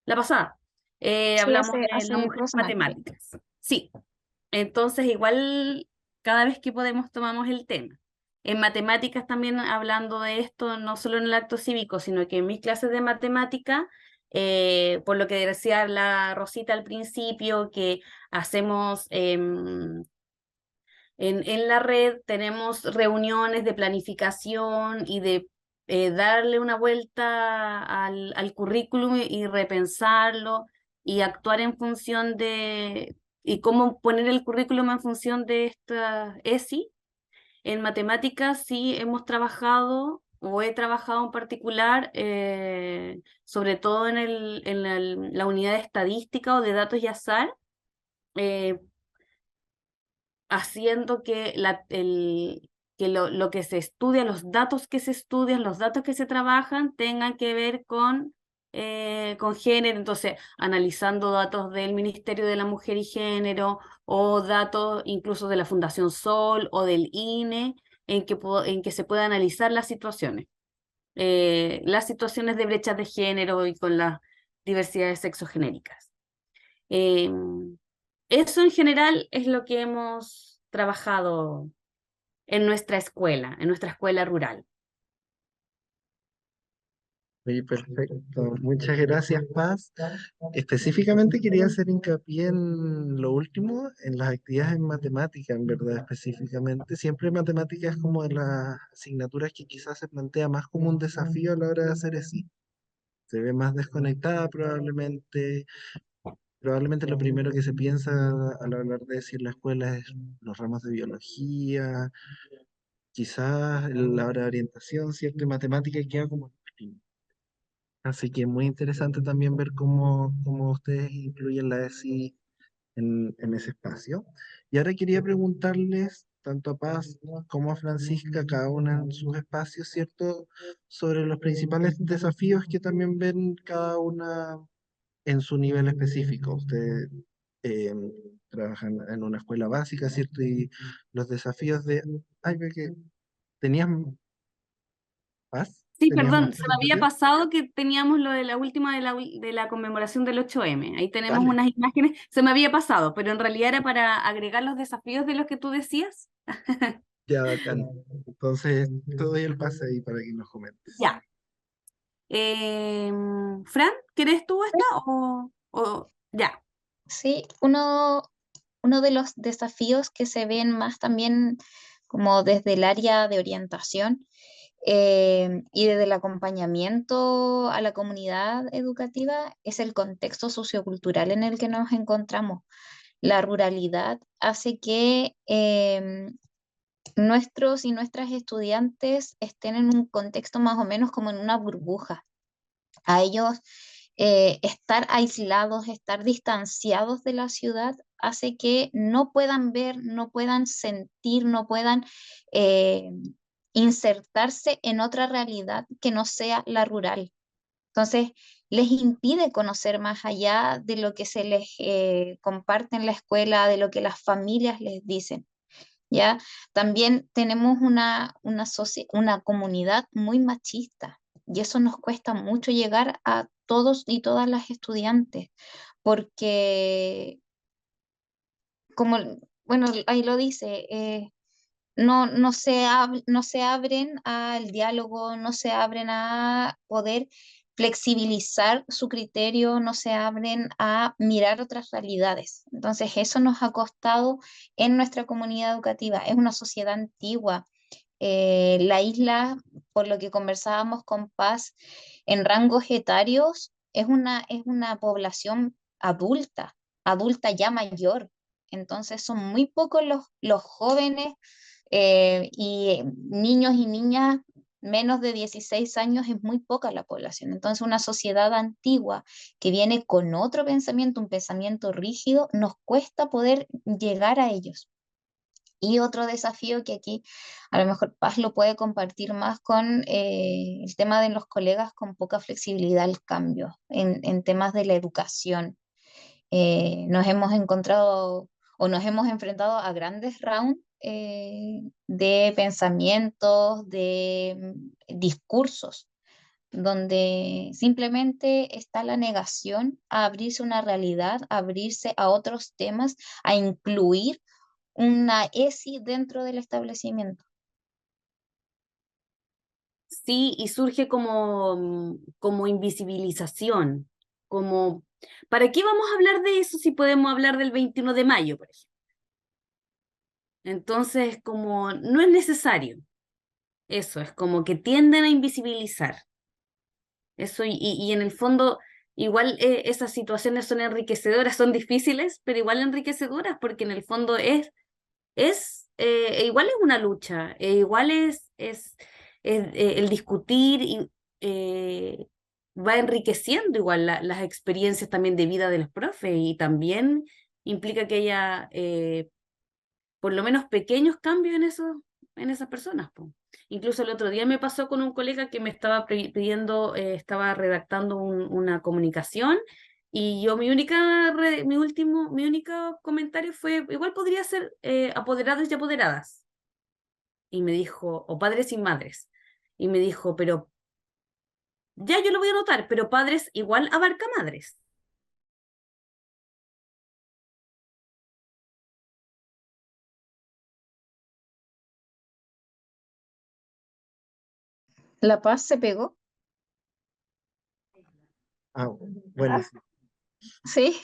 la pasada, Sí, hablamos de hace las mujeres 2 semanas. matemáticas. Sí, entonces igual cada vez que podemos tomamos el tema. En matemáticas también hablando de esto, no solo en el acto cívico, sino que en mis clases de matemática, por lo que decía la Rosita al principio, que hacemos en la red, tenemos reuniones de planificación y de darle una vuelta al currículum y repensarlo y actuar en función y cómo poner el currículum en función de esta ESI. En matemáticas sí hemos trabajado o he trabajado en particular, sobre todo en la unidad de estadística o de datos y azar, eh, haciendo que, que lo que se estudia, los datos que se estudian, los datos que se trabajan, tengan que ver con género. Entonces, analizando datos del Ministerio de la Mujer y Género o datos incluso de la Fundación Sol o del INE, en que se pueda analizar las situaciones de brechas de género y con las diversidades sexogenéricas. Eso en general es lo que hemos trabajado en nuestra escuela rural. Oye, perfecto. Muchas gracias, Paz. Específicamente quería hacer hincapié en lo último, en las actividades en matemática, en verdad, específicamente. Siempre matemática es como de las asignaturas que quizás se plantea más como un desafío a la hora de hacer así. Se ve más desconectada probablemente. Probablemente lo primero que se piensa al hablar de decir la escuela es los ramos de biología, quizás la hora de orientación, ¿cierto? Y matemática queda como último. Así que muy interesante también ver cómo ustedes incluyen la ESI en ese espacio. Y ahora quería preguntarles, tanto a Paz como a Francisca, cada una en sus espacios, ¿cierto? Sobre los principales desafíos que también ven cada una en su nivel específico. Ustedes eh, trabajan en una escuela básica, ¿cierto? Y los desafíos de... Ay, ve que tenías Paz, Sí, tenías más perdón, se me había comentarios. pasado que teníamos lo de la última de la conmemoración del 8M. Ahí tenemos Dale. unas imágenes, se me había pasado, pero en realidad era para agregar los desafíos de los que tú decías. Ya, bacán. Entonces, te doy el pase ahí para que nos comentes. Ya. Fran, ¿quieres tú esta ya? Sí, uno de los desafíos que se ven más también como desde el área de orientación y desde el acompañamiento a la comunidad educativa es el contexto sociocultural en el que nos encontramos. La ruralidad hace que nuestros y nuestras estudiantes estén en un contexto más o menos como en una burbuja. A ellos estar aislados, estar distanciados de la ciudad, hace que no puedan ver, no puedan sentir, no puedan eh, insertarse en otra realidad que no sea la rural. Entonces, les impide conocer más allá de lo que se les comparte en la escuela, de lo que las familias les dicen. ¿Ya? También tenemos una comunidad muy machista y eso nos cuesta mucho llegar a todos y todas las estudiantes, porque como, bueno, ahí lo dice, no se abren al diálogo, no se abren a poder flexibilizar su criterio, no se abren a mirar otras realidades. Entonces, eso nos ha costado en nuestra comunidad educativa. Es una sociedad antigua. La isla, por lo que conversábamos con Paz, en rangos etarios, es una población adulta, adulta ya mayor. Entonces, son muy pocos los jóvenes y niños y niñas menos de 16 años es muy poca la población. Entonces, una sociedad antigua que viene con otro pensamiento, un pensamiento rígido, nos cuesta poder llegar a ellos. Y otro desafío que aquí a lo mejor Paz lo puede compartir más con el tema de los colegas con poca flexibilidad al cambio en temas de la educación. Nos hemos encontrado o nos hemos enfrentado a grandes rounds de pensamientos, de discursos, donde simplemente está la negación a abrirse a una realidad, a abrirse a otros temas, a incluir una ESI dentro del establecimiento. Sí, y surge como invisibilización, como, ¿para qué vamos a hablar de eso si podemos hablar del 21 de mayo, por ejemplo? Entonces, como no es necesario, eso es como que tienden a invisibilizar. Eso, y en el fondo, igual esas situaciones son enriquecedoras, son difíciles, pero igual enriquecedoras, porque en el fondo igual es una lucha, igual el discutir y va enriqueciendo igual las experiencias también de vida de los profes y también implica que haya por lo menos pequeños cambios en esas personas, po. Incluso el otro día me pasó con un colega que me estaba pidiendo, estaba redactando una comunicación y yo mi único comentario fue, igual podría ser apoderados y apoderadas. Y me dijo, o padres y madres. Y me dijo, pero ya yo lo voy a anotar, pero padres igual abarca madres. La Paz se pegó, Ah, bueno, sí,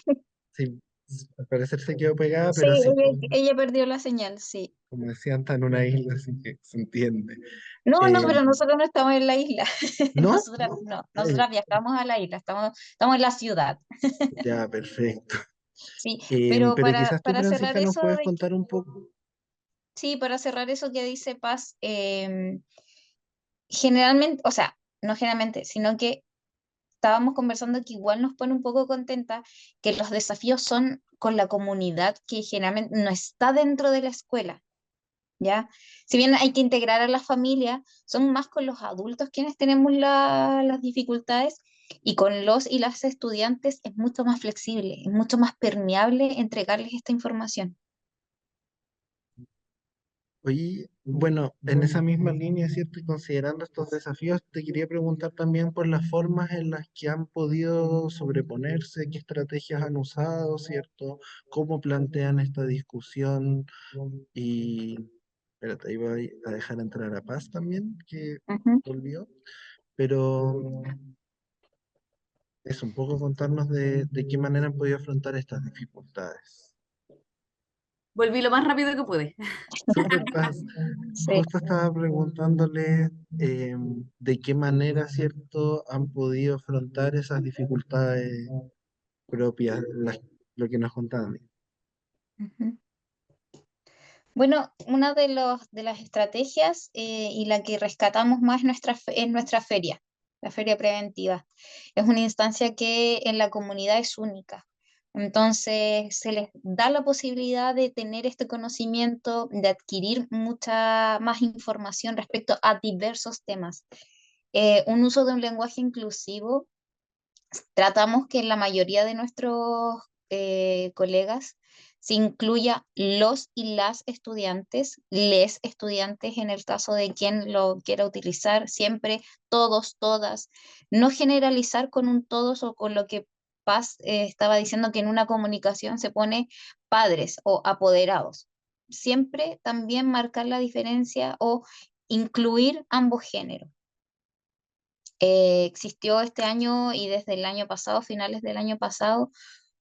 sí, sí, al parecer se quedó pegada, sí, pero sí, ella perdió la señal, sí. como decían, está en una isla, así que se entiende. No, no, Eh, pero nosotros no estamos en la isla. ¿No? Nosotras no, Eh, nosotras viajamos a la isla, estamos en la ciudad. ya, perfecto. Sí, pero Pero quizás tú, para cerrar Francisca, nos eso puedes de contar un poco. sí, para cerrar eso que dice Paz, generalmente, o sea, no generalmente, sino que estábamos conversando que igual nos pone un poco contenta que los desafíos son con la comunidad que generalmente no está dentro de la escuela. ¿Ya? Si bien hay que integrar a la familia, son más con los adultos quienes tenemos las dificultades y con los y las estudiantes es mucho más flexible, es mucho más permeable entregarles esta información. Oye, bueno, en esa misma línea, ¿cierto? Y considerando estos desafíos, te quería preguntar también por las formas en las que han podido sobreponerse, qué estrategias han usado, ¿cierto? ¿Cómo plantean esta discusión? Y, espérate, ahí voy a dejar entrar a Paz también, que Ujú. volvió. Pero es un poco contarnos de qué manera han podido afrontar estas dificultades. Volví lo más rápido que pude. Super Paz. Sí. Justo estaba preguntándole de qué manera, ¿cierto?, han podido afrontar esas dificultades propias, lo que nos contaban. Ujú. Bueno, una de las estrategias y la que rescatamos más es nuestra feria, la feria preventiva. Es una instancia que en la comunidad es única. Entonces, se les da la posibilidad de tener este conocimiento, de adquirir mucha más información respecto a diversos temas. Un uso de un lenguaje inclusivo. Tratamos que en la mayoría de nuestros colegas se incluya los y las estudiantes, les estudiantes en el caso de quien lo quiera utilizar, siempre todos, todas, no generalizar con un todos o con lo que Paz estaba diciendo que en una comunicación se pone padres o apoderados. Siempre también marcar la diferencia o incluir ambos géneros. Existió este año y desde el año pasado, finales del año pasado,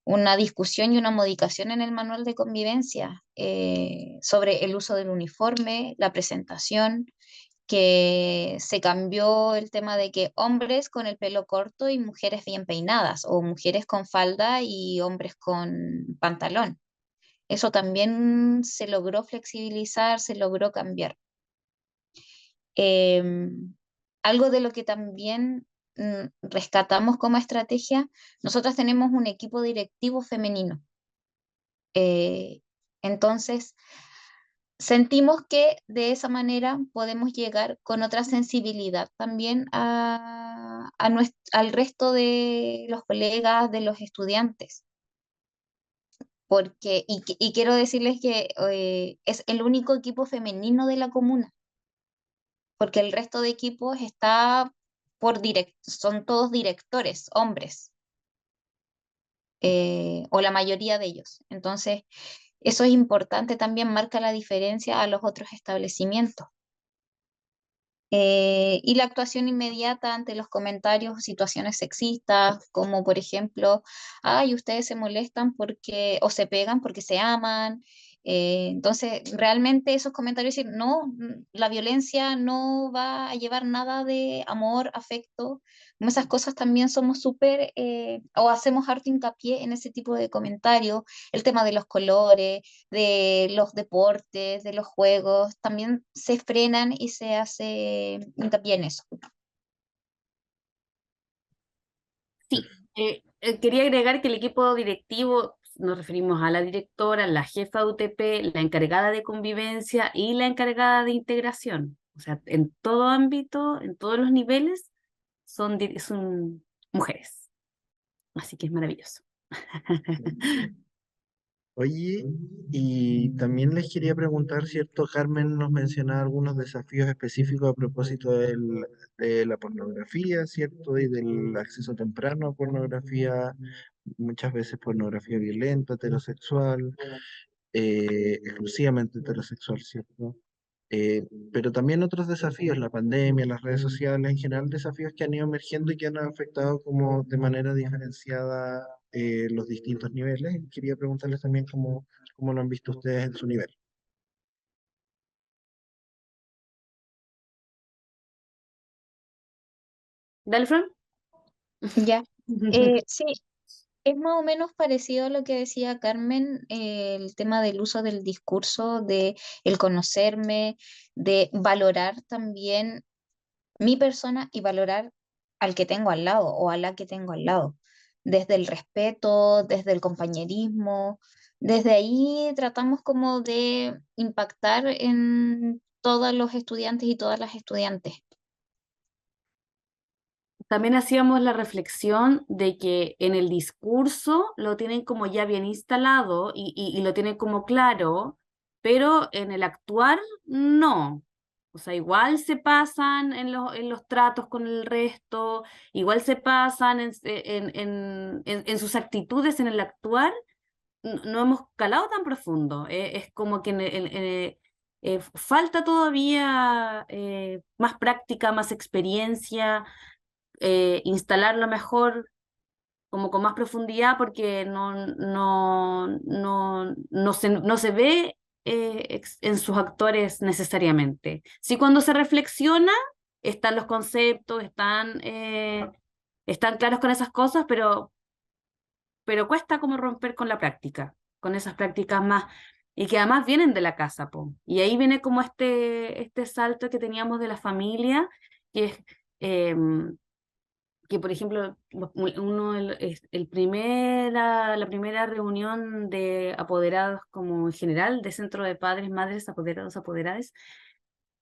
una discusión y una modificación en el manual de convivencia sobre el uso del uniforme, la presentación, que se cambió el tema de que hombres con el pelo corto y mujeres bien peinadas, o mujeres con falda y hombres con pantalón. Eso también se logró flexibilizar, se logró cambiar. Algo de lo que también rescatamos como estrategia, nosotros tenemos un equipo directivo femenino. Eh, entonces, sentimos que de esa manera podemos llegar con otra sensibilidad también al resto de los colegas, de los estudiantes. Porque, y quiero decirles que es el único equipo femenino de la comuna, porque el resto de equipos está son todos directores, hombres, o la mayoría de ellos. Entonces, eso es importante, también marca la diferencia a los otros establecimientos. Y la actuación inmediata ante los comentarios o situaciones sexistas, como por ejemplo, ay, ustedes se molestan porque, o se pegan porque se aman. Entonces, realmente esos comentarios dicen, no, la violencia no va a llevar nada de amor, afecto. Como esas cosas también somos súper, o hacemos harto hincapié en ese tipo de comentarios, el tema de los colores, de los deportes, de los juegos, también se frenan y se hace hincapié en eso. Sí, quería agregar que el equipo directivo, nos referimos a la directora, la jefa de UTP, la encargada de convivencia y la encargada de integración. O sea, en todo ámbito, en todos los niveles, son mujeres. Así que es maravilloso. Oye, y también les quería preguntar, ¿cierto? Carmen nos mencionaba algunos desafíos específicos a propósito de la pornografía, ¿cierto? Y del acceso temprano a pornografía, muchas veces pornografía violenta, heterosexual, exclusivamente heterosexual, ¿cierto? Pero también otros desafíos, la pandemia, las redes sociales, en general desafíos que han ido emergiendo y que han afectado como de manera diferenciada los distintos niveles. Y quería preguntarles también cómo lo han visto ustedes en su nivel. ¿Dale, Fran? Ya. Sí, es más o menos parecido a lo que decía Carmen, el tema del uso del discurso, de el conocerme, de valorar también mi persona y valorar al que tengo al lado o a la que tengo al lado, desde el respeto, desde el compañerismo, desde ahí tratamos como de impactar en todos los estudiantes y todas las estudiantes. También hacíamos la reflexión de que en el discurso lo tienen como ya bien instalado y lo tienen como claro, pero en el actuar no. O sea, igual se pasan en los tratos con el resto, igual se pasan en sus actitudes en el actuar, no hemos calado tan profundo. Es como que falta todavía más práctica, más experiencia, instalarlo mejor, como con más profundidad, porque no se ve en sus actores necesariamente. Sí, cuando se reflexiona, están los conceptos, están claros con esas cosas, pero cuesta como romper con la práctica, con esas prácticas más, y que además vienen de la casa, po. Y ahí viene como este salto que teníamos de la familia, que es... em, que por ejemplo, la primera reunión de apoderados como en general, de centro de padres, madres, apoderados, apoderadas,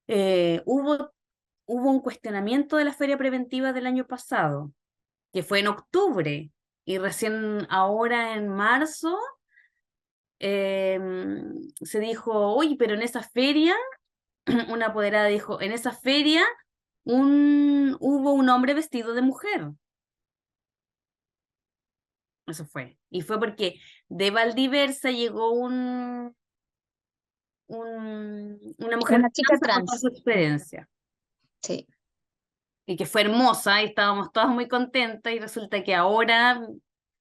eh, hubo, hubo un cuestionamiento de la feria preventiva del año pasado, que fue en octubre, y recién ahora en marzo eh, se dijo, oye, pero en esa feria, una apoderada dijo, en esa feria hubo un hombre vestido de mujer. Eso fue. Y fue porque de Valdiversa llegó una mujer Una chica trans a contar trans, su experiencia. sí. Y que fue hermosa y estábamos todas muy contentas y resulta que ahora,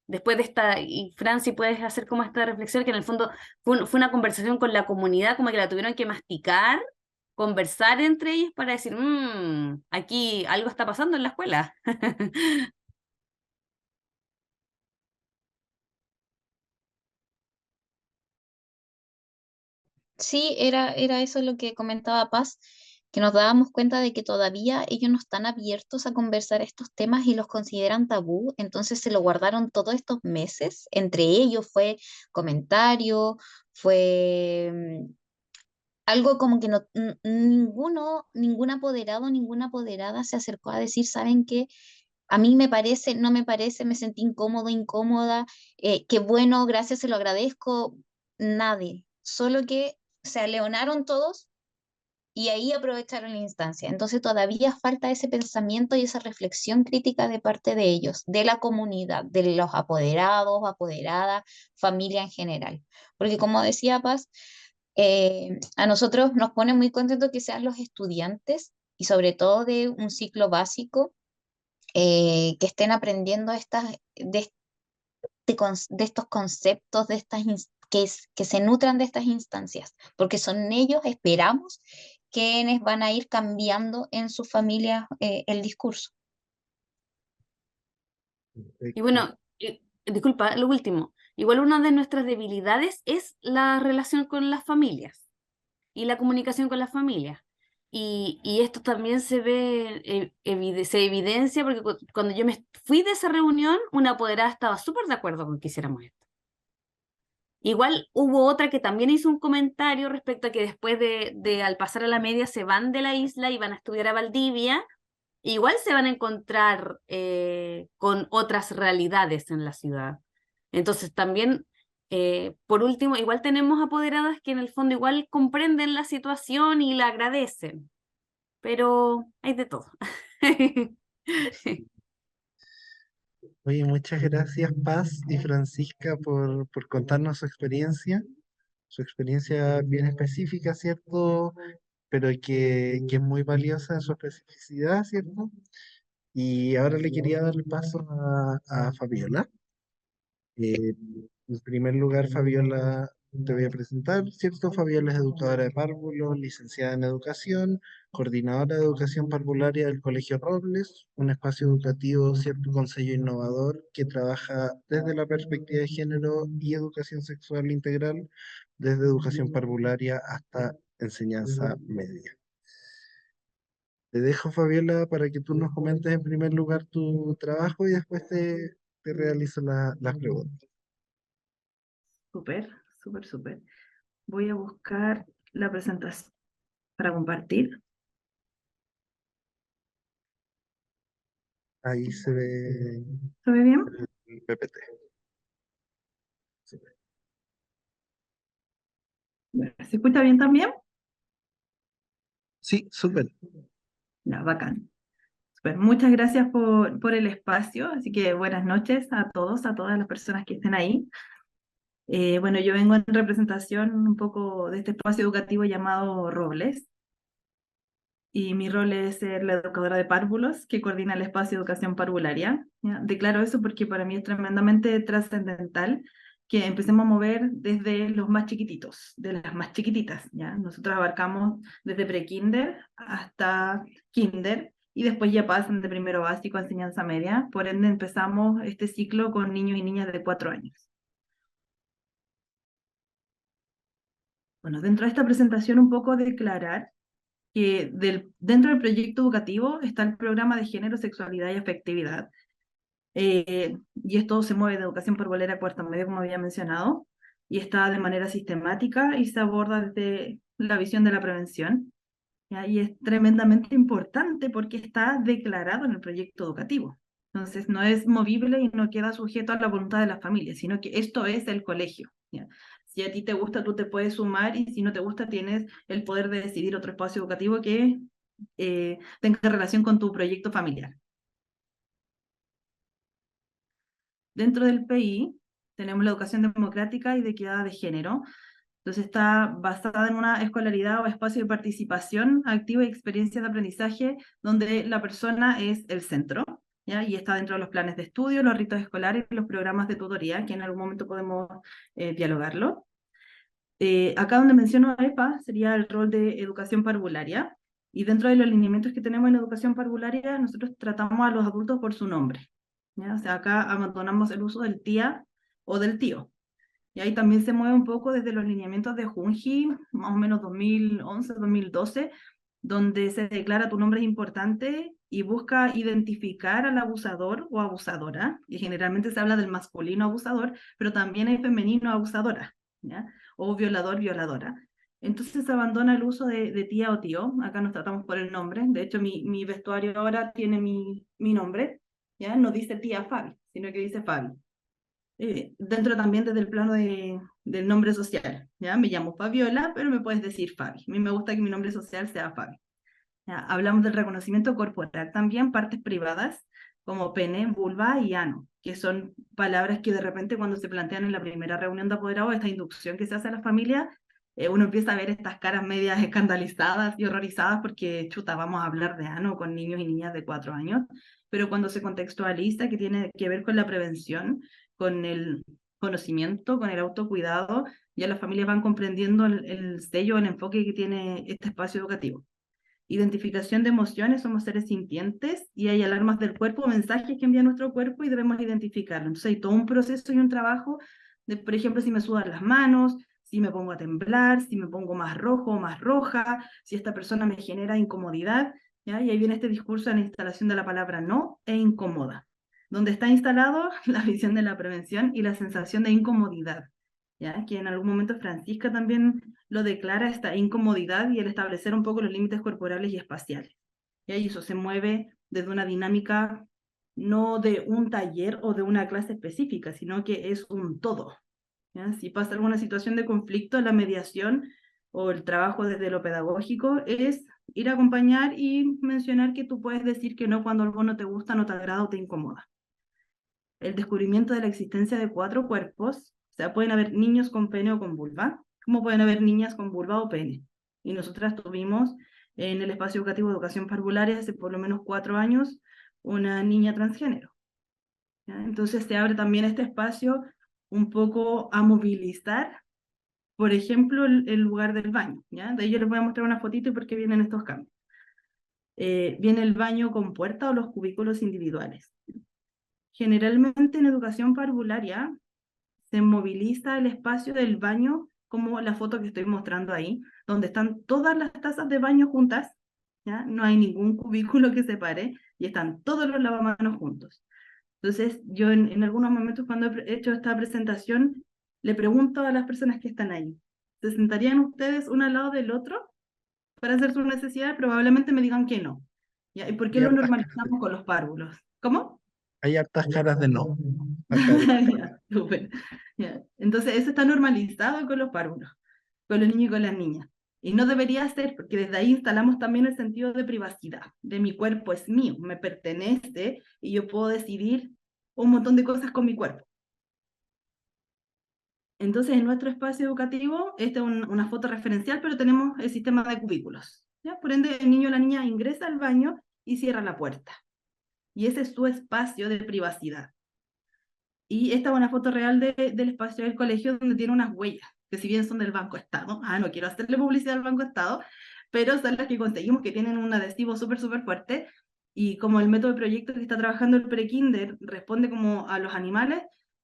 después de esta, y Fran, si puedes hacer como esta reflexión, que en el fondo fue una conversación con la comunidad, como que la tuvieron que masticar, conversar entre ellos para decir, aquí algo está pasando en la escuela. Sí, era eso lo que comentaba Paz, que nos dábamos cuenta de que todavía ellos no están abiertos a conversar estos temas y los consideran tabú, entonces se lo guardaron todos estos meses. Entre ellos fue comentario, fue algo como que no, ningún apoderado, ninguna apoderada se acercó a decir, ¿saben qué? A mí me parece, no me parece, me sentí incómodo, incómoda, qué bueno, gracias, se lo agradezco, nadie, solo que se aleonaron todos y ahí aprovecharon la instancia. Entonces todavía falta ese pensamiento y esa reflexión crítica de parte de ellos, de la comunidad, de los apoderados, apoderadas, familia en general. Porque como decía Paz, a nosotros nos pone muy contentos que sean los estudiantes y sobre todo de un ciclo básico que estén aprendiendo de estos conceptos, que se nutran de estas instancias, porque son ellos, esperamos, quienes van a ir cambiando en sus familias el discurso. Y bueno, disculpa, lo último. Igual una de nuestras debilidades es la relación con las familias y la comunicación con las familias. Y esto también se ve, se evidencia porque cuando yo me fui de esa reunión, una apoderada estaba súper de acuerdo con que hiciéramos esto. Igual hubo otra que también hizo un comentario respecto a que después al pasar a la media se van de la isla y van a estudiar a Valdivia. Igual se van a encontrar con otras realidades en la ciudad. Entonces también, por último, igual tenemos apoderadas que en el fondo igual comprenden la situación y la agradecen, pero hay de todo. Oye, muchas gracias Paz y Francisca por contarnos su experiencia bien específica, ¿cierto? Pero que es muy valiosa en su especificidad, ¿cierto? Y ahora le quería dar el paso a Fabiola. Eh, en primer lugar, Fabiola, te voy a presentar, ¿cierto? Fabiola es educadora de párvulos, licenciada en educación, coordinadora de educación parvularia del Colegio Robles, un espacio educativo, ¿cierto? Con sello innovador que trabaja desde la perspectiva de género y educación sexual integral, desde educación parvularia hasta enseñanza media. Te dejo, Fabiola, para que tú nos comentes en primer lugar tu trabajo y después te realizo las preguntas. Súper, súper, súper. Voy a buscar la presentación para compartir. Ahí se ve ¿Se ve bien? el PPT. ¿Se escucha bien también? Sí, súper. Ya, bacán. Súper. Muchas gracias por el espacio. Así que buenas noches a todos, a todas las personas que estén ahí. Bueno, yo vengo en representación un poco de este espacio educativo llamado Robles. Y mi rol es ser la educadora de párvulos que coordina el espacio de educación parvularia. ¿Ya? Declaro eso porque para mí es tremendamente trascendental que empecemos a mover desde los más chiquititos, de las más chiquititas. ¿Ya? Nosotros abarcamos desde pre-kinder hasta kinder y después ya pasan de primero básico a enseñanza media. Por ende empezamos este ciclo con niños y niñas de 4 años. Bueno, dentro de esta presentación un poco declarar que dentro del proyecto educativo está el programa de género, sexualidad y afectividad. Y esto se mueve de educación parvulera a cuarto medio, como había mencionado, y está de manera sistemática y se aborda desde la visión de la prevención. ¿Ya? Y es tremendamente importante porque está declarado en el proyecto educativo. Entonces no es movible y no queda sujeto a la voluntad de la familia, sino que esto es el colegio. ¿Ya? Si a ti te gusta, tú te puedes sumar y si no te gusta, tienes el poder de decidir otro espacio educativo que tenga relación con tu proyecto familiar. Dentro del PI tenemos la educación democrática y de equidad de género. Entonces está basada en una escolaridad o espacio de participación activa y experiencias de aprendizaje donde la persona es el centro, ¿ya? Y está dentro de los planes de estudio, los ritos escolares y los programas de tutoría, que en algún momento podemos dialogarlo. Acá donde menciono EPA sería el rol de educación parvularia, y dentro de los lineamientos que tenemos en educación parvularia, nosotros tratamos a los adultos por su nombre, ¿ya? O sea, acá abandonamos el uso del tía o del tío. Y ahí también se mueve un poco desde los lineamientos de Junji, más o menos 2011, 2012, donde se declara tu nombre es importante y busca identificar al abusador o abusadora, y generalmente se habla del masculino abusador, pero también hay femenino abusadora, ¿ya? O violador, violadora. Entonces se abandona el uso de tía o tío, acá nos tratamos por el nombre, de hecho mi vestuario ahora tiene mi nombre, ¿ya? No dice tía Fabi, sino que dice Fabi. Dentro también desde el plano de del nombre social, ¿ya? Me llamo Fabiola, pero me puedes decir Fabi. A mí me gusta que mi nombre social sea Fabi. ¿Ya? Hablamos del reconocimiento corporal también, partes privadas, como pene, vulva y ano, que son palabras que de repente cuando se plantean en la primera reunión de apoderados, esta inducción que se hace a la familia, uno empieza a ver estas caras medias escandalizadas y horrorizadas porque, chuta, vamos a hablar de ano con niños y niñas de 4 años, pero cuando se contextualiza que tiene que ver con la prevención, con el conocimiento, con el autocuidado, ya las familias van comprendiendo el sello, el enfoque que tiene este espacio educativo. Identificación de emociones, somos seres sintientes y hay alarmas del cuerpo, mensajes que envía nuestro cuerpo y debemos identificarlo. Entonces hay todo un proceso y un trabajo de, por ejemplo, si me sudan las manos, si me pongo a temblar, si me pongo más rojo o más roja, si esta persona me genera incomodidad, ¿ya? Y ahí viene este discurso de la instalación de la palabra no e incómoda, donde está instalado la visión de la prevención y la sensación de incomodidad, ¿ya? Que en algún momento Francisca también lo declara, esta incomodidad y el establecer un poco los límites corporales y espaciales. ¿Ya? Y eso se mueve desde una dinámica no de un taller o de una clase específica, sino que es un todo. ¿Ya? Si pasa alguna situación de conflicto, la mediación o el trabajo desde lo pedagógico es ir a acompañar y mencionar que tú puedes decir que no cuando algo no te gusta, no te agrada o te incomoda. El descubrimiento de la existencia de 4 cuerpos, o sea, pueden haber niños con pene o con vulva, como pueden haber niñas con vulva o pene. Y nosotras tuvimos en el espacio educativo de educación parvularia hace por lo menos 4 años una niña transgénero. ¿Ya? Entonces se abre también este espacio un poco a movilizar, por ejemplo, el lugar del baño. ¿Ya? De ello les voy a mostrar una fotito y por qué vienen estos cambios. Viene el baño con puerta o los cubículos individuales. Generalmente en educación parvularia se moviliza el espacio del baño, como la foto que estoy mostrando ahí, donde están todas las tazas de baño juntas, ¿ya? No hay ningún cubículo que separe y están todos los lavamanos juntos. Entonces, yo en algunos momentos cuando he hecho esta presentación, le pregunto a las personas que están ahí, ¿se sentarían ustedes uno al lado del otro para hacer su necesidad? Probablemente me digan que no. ¿Ya? ¿Y por qué Hay lo hartas caras de normalizamos no. con los párvulos? ¿Cómo? Hay hartas caras de no. Acá de esta parte. Ya, súper. Ya. Entonces, eso está normalizado con los párvulos, con los niños y con las niñas. Y no debería ser, porque desde ahí instalamos también el sentido de privacidad, de mi cuerpo es mío, me pertenece y yo puedo decidir un montón de cosas con mi cuerpo. Entonces, en nuestro espacio educativo, esta es una foto referencial, pero tenemos el sistema de cubículos. ¿Ya? Por ende, el niño o la niña ingresa al baño y cierra la puerta. Y ese es su espacio de privacidad. Y esta es una foto real del espacio del colegio donde tiene unas huellas, que si bien son del Banco Estado, no quiero hacerle publicidad al Banco Estado, pero son las que conseguimos que tienen un adhesivo súper fuerte, y como el método de proyecto que está trabajando el prekinder responde como a los animales,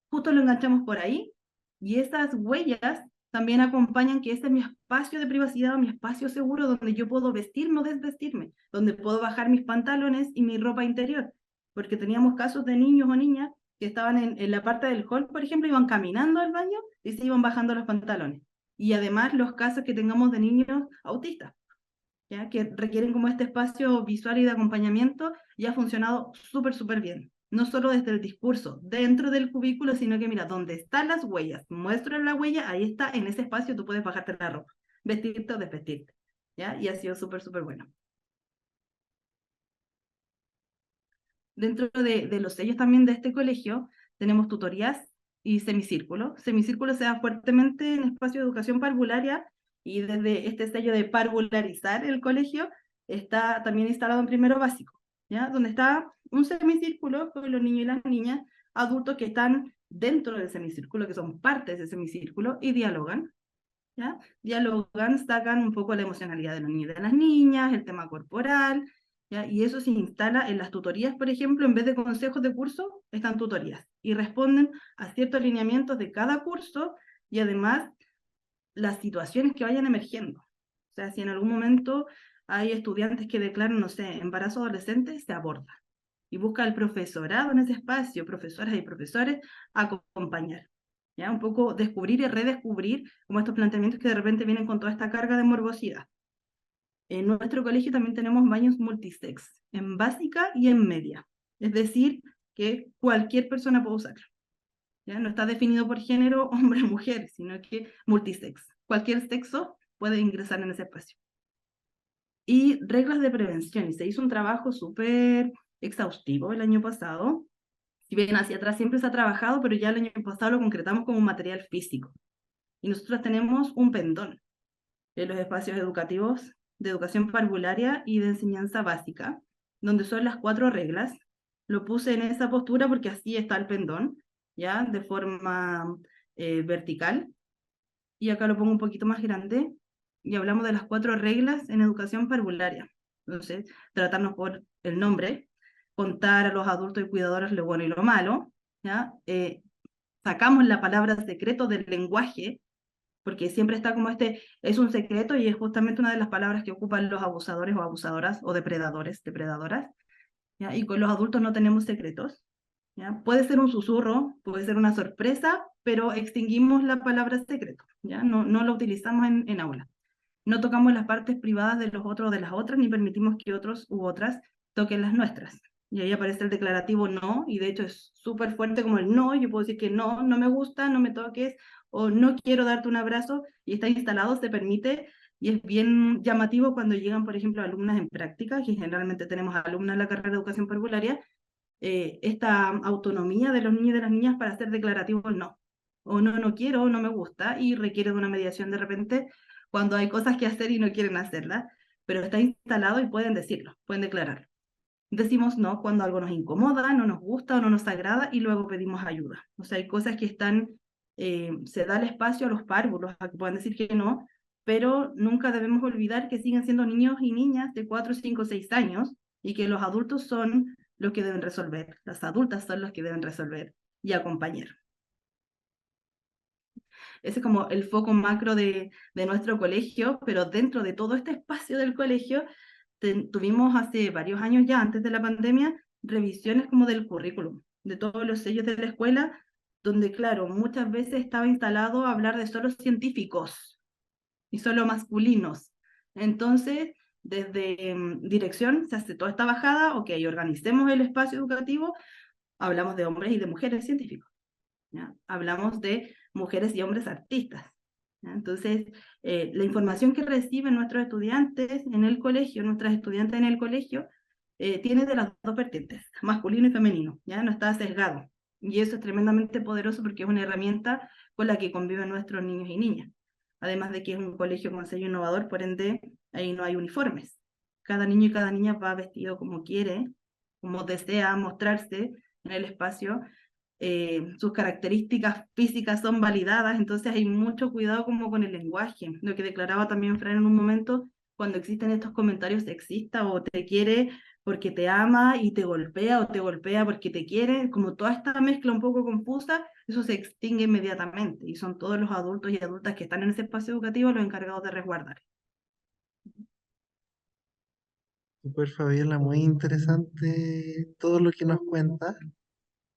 justo lo enganchamos por ahí, y esas huellas también acompañan que este es mi espacio de privacidad, mi espacio seguro donde yo puedo vestirme o desvestirme, donde puedo bajar mis pantalones y mi ropa interior, porque teníamos casos de niños o niñas que estaban en la parte del hall, por ejemplo, iban caminando al baño y se iban bajando los pantalones. Y además los casos que tengamos de niños autistas, ¿ya? Que requieren como este espacio visual y de acompañamiento, y ha funcionado súper bien. No solo desde el discurso dentro del cubículo, sino que mira, donde están las huellas, muestro la huella, ahí está, en ese espacio tú puedes bajarte la ropa, vestirte o desvestirte, ¿ya? Y ha sido súper bueno. Dentro de los sellos también de este colegio tenemos tutorías y semicírculo. Semicírculo se da fuertemente en espacio de educación parvularia, y desde este sello de parvularizar el colegio está también instalado en primero básico, ¿ya? Donde está un semicírculo con los niños y las niñas, adultos que están dentro del semicírculo, que son partes del semicírculo y dialogan, ¿ya? Dialogan, sacan un poco la emocionalidad de los niños y de las niñas, el tema corporal, ¿ya? Y eso se instala en las tutorías, por ejemplo, en vez de consejos de curso, están tutorías, y responden a ciertos lineamientos de cada curso, y además las situaciones que vayan emergiendo. O sea, si en algún momento hay estudiantes que declaran, no sé, embarazo adolescente, se aborda. Y busca el profesorado en ese espacio, profesoras y profesores, a acompañar. ¿Ya? Un poco descubrir y redescubrir como estos planteamientos que de repente vienen con toda esta carga de morbosidad. En nuestro colegio también tenemos baños multisex, en básica y en media. Es decir, que cualquier persona puede usarlo. ¿ya? No está definido por género, hombre o mujer, sino que multisex. Cualquier sexo puede ingresar en ese espacio. Y reglas de prevención, y se hizo un trabajo súper exhaustivo el año pasado. Si bien hacia atrás siempre se ha trabajado, pero ya el año pasado lo concretamos como un material físico. Y nosotros tenemos un pendón en los espacios educativos de educación parvularia y de enseñanza básica, donde son las 4 reglas. Lo puse en esa postura porque así está el pendón, ¿ya? De forma vertical. Y acá lo pongo un poquito más grande y hablamos de las 4 reglas en educación parvularia. Entonces, tratarnos por el nombre, contar a los adultos y cuidadores lo bueno y lo malo, ¿ya? Sacamos la palabra secreto del lenguaje, porque siempre está como es un secreto y es justamente una de las palabras que ocupan los abusadores o abusadoras o depredadores, depredadoras, ¿ya? Y con los adultos no tenemos secretos, ¿ya? Puede ser un susurro, puede ser una sorpresa, pero extinguimos la palabra secreto, ¿ya? No la utilizamos en aula. No tocamos las partes privadas de los otros o de las otras, ni permitimos que otros u otras toquen las nuestras. Y ahí aparece el declarativo no, y de hecho es súper fuerte como el no. Yo puedo decir que no, no me gusta, no me toques, o no quiero darte un abrazo, y está instalado, se permite, y es bien llamativo cuando llegan, por ejemplo, alumnas en práctica, que generalmente tenemos alumnas en la carrera de educación parvularia, esta autonomía de los niños y de las niñas para hacer declarativo el no, o no, no quiero, no me gusta, y requiere de una mediación de repente cuando hay cosas que hacer y no quieren hacerlas, pero está instalado y pueden decirlo, pueden declararlo. Decimos no cuando algo nos incomoda, no nos gusta o no nos agrada y luego pedimos ayuda. O sea, hay cosas que están, se da el espacio a los párvulos a que puedan decir que no, pero nunca debemos olvidar que siguen siendo niños y niñas de 4, 5, 6 años y que los adultos son los que deben resolver, las adultas son los que deben resolver y acompañar. Ese es como el foco macro de nuestro colegio, pero dentro de todo este espacio del colegio tuvimos hace varios años ya, antes de la pandemia, revisiones como del currículum, de todos los sellos de la escuela, donde claro, muchas veces estaba instalado a hablar de solo científicos y solo masculinos. Entonces, desde dirección se hace toda esta bajada, ok, organicemos el espacio educativo, hablamos de hombres y de mujeres científicos, ¿ya? Hablamos de mujeres y hombres artistas, ¿ya? Entonces, la información que reciben nuestros estudiantes en el colegio, nuestras estudiantes en el colegio, tiene de las 2 vertientes, masculino y femenino, ¿ya? No está sesgado. Y eso es tremendamente poderoso porque es una herramienta con la que conviven nuestros niños y niñas. Además de que es un colegio con sello innovador, por ende, ahí no hay uniformes. Cada niño y cada niña va vestido como quiere, como desea mostrarse en el espacio. Sus características físicas son validadas, entonces hay mucho cuidado como con el lenguaje. Lo que declaraba también Fran en un momento, cuando existen estos comentarios sexistas o te quiere porque te ama y te golpea o te golpea porque te quiere, como toda esta mezcla un poco confusa, eso se extingue inmediatamente y son todos los adultos y adultas que están en ese espacio educativo los encargados de resguardar. Super Fabiola, muy interesante todo lo que nos cuenta.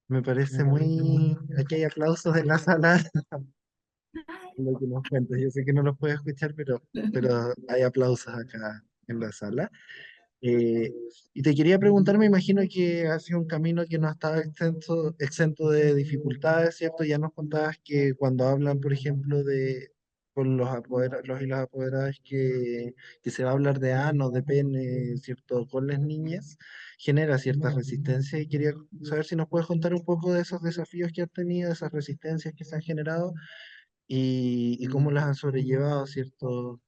Me parece muy... Aquí hay aplausos en la sala lo que nos cuentas. Yo sé que no los puedes escuchar, pero hay aplausos acá en la sala. Eh, y te quería preguntar, me imagino que ha sido un camino que no estaba exento de dificultades, ¿cierto? Ya nos contabas que cuando hablan, por ejemplo, de con los y las apoderadas que se va a hablar de ano, de pene, ¿cierto? Con las niñas, genera cierta resistencia y quería saber si nos puedes contar un poco de esos desafíos que han tenido, esas resistencias que se han generado y cómo las han sobrellevado, ¿cierto?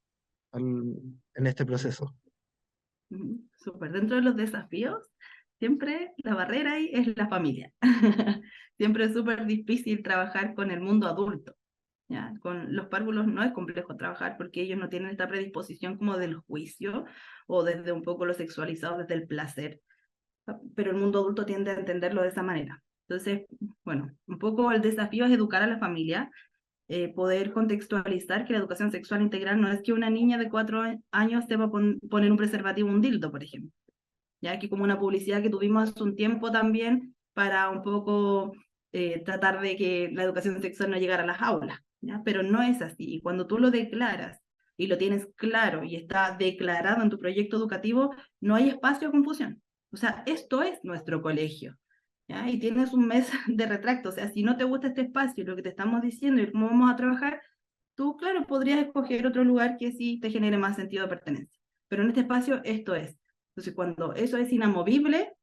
En este proceso. Súper. Dentro de los desafíos, siempre la barrera ahí es la familia. Siempre es súper difícil trabajar con el mundo adulto, ¿ya? Con los párvulos no es complejo trabajar porque ellos no tienen esta predisposición como del juicio o desde un poco lo sexualizado, desde el placer. Pero el mundo adulto tiende a entenderlo de esa manera. Entonces, bueno, un poco el desafío es educar a la familia, poder contextualizar que la educación sexual integral no es que una niña de 4 años te va a poner un preservativo, un dildo, por ejemplo. Ya que como una publicidad que tuvimos hace un tiempo también para un poco tratar de que la educación sexual no llegara a las aulas, ¿ya? Pero no es así. Y cuando tú lo declaras y lo tienes claro y está declarado en tu proyecto educativo, no hay espacio a confusión. O sea, esto es nuestro colegio. ¿ya? Y tienes un mes de retracto, o sea, si no te gusta este espacio, lo que te estamos diciendo y cómo vamos a trabajar, tú, claro, podrías escoger otro lugar que sí te genere más sentido de pertenencia. Pero en este espacio esto es. Entonces, cuando eso es inamovible,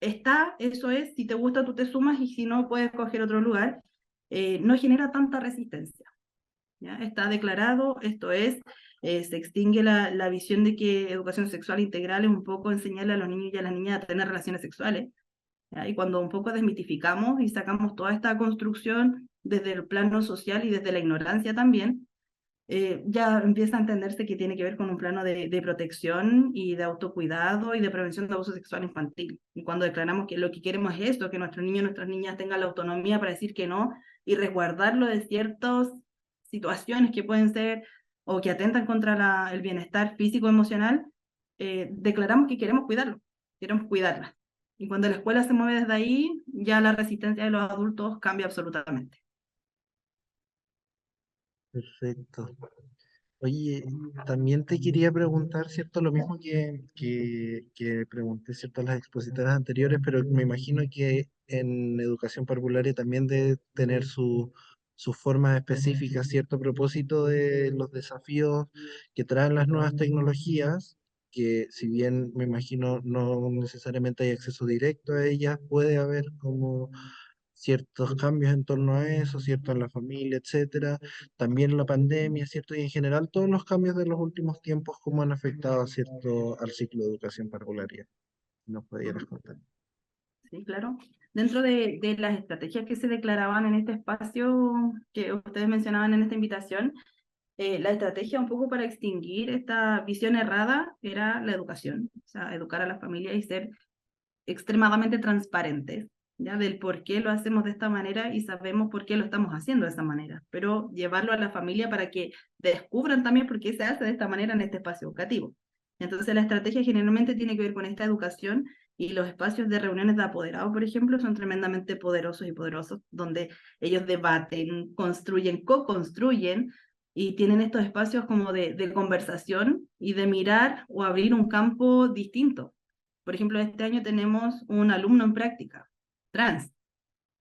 eso es, si te gusta tú te sumas y si no puedes escoger otro lugar, no genera tanta resistencia. ¿Ya? Está declarado, esto es, se extingue la visión de que educación sexual integral es un poco enseñarle a los niños y a las niñas a tener relaciones sexuales. ¿Ya? Y cuando un poco desmitificamos y sacamos toda esta construcción desde el plano social y desde la ignorancia también, ya empieza a entenderse que tiene que ver con un plano de protección y de autocuidado y de prevención de abuso sexual infantil. Y cuando declaramos que lo que queremos es esto, que nuestros niños y nuestras niñas tengan la autonomía para decir que no y resguardarlo de ciertas situaciones que pueden ser o que atentan contra el bienestar físico-emocional, declaramos que queremos cuidarlo, queremos cuidarla. Y cuando la escuela se mueve desde ahí, ya la resistencia de los adultos cambia absolutamente. Perfecto. Oye, también te quería preguntar, ¿cierto? Lo mismo que pregunté, ¿cierto? A las expositoras anteriores, pero me imagino que en educación parvularia también debe tener sus formas específicas, ¿cierto? A propósito de los desafíos que traen las nuevas tecnologías, que si bien me imagino no necesariamente hay acceso directo a ellas, puede haber como ciertos cambios en torno a eso, ¿cierto? En la familia, etcétera. También la pandemia, ¿cierto? Y en general todos los cambios de los últimos tiempos, cómo han afectado, ¿cierto? Al ciclo de educación parvularia. Si nos pudieras contar. Sí, claro. Dentro de las estrategias que se declaraban en este espacio que ustedes mencionaban en esta invitación, la estrategia un poco para extinguir esta visión errada era la educación, o sea, educar a la familia y ser extremadamente transparentes, ¿ya? Del por qué lo hacemos de esta manera y sabemos por qué lo estamos haciendo de esta manera, pero llevarlo a la familia para que descubran también por qué se hace de esta manera en este espacio educativo. Entonces la estrategia generalmente tiene que ver con esta educación y los espacios de reuniones de apoderados, por ejemplo, son tremendamente poderosos y poderosos, donde ellos debaten, construyen, co-construyen y tienen estos espacios como de conversación y de mirar o abrir un campo distinto. Por ejemplo, este año tenemos un alumno en práctica, trans,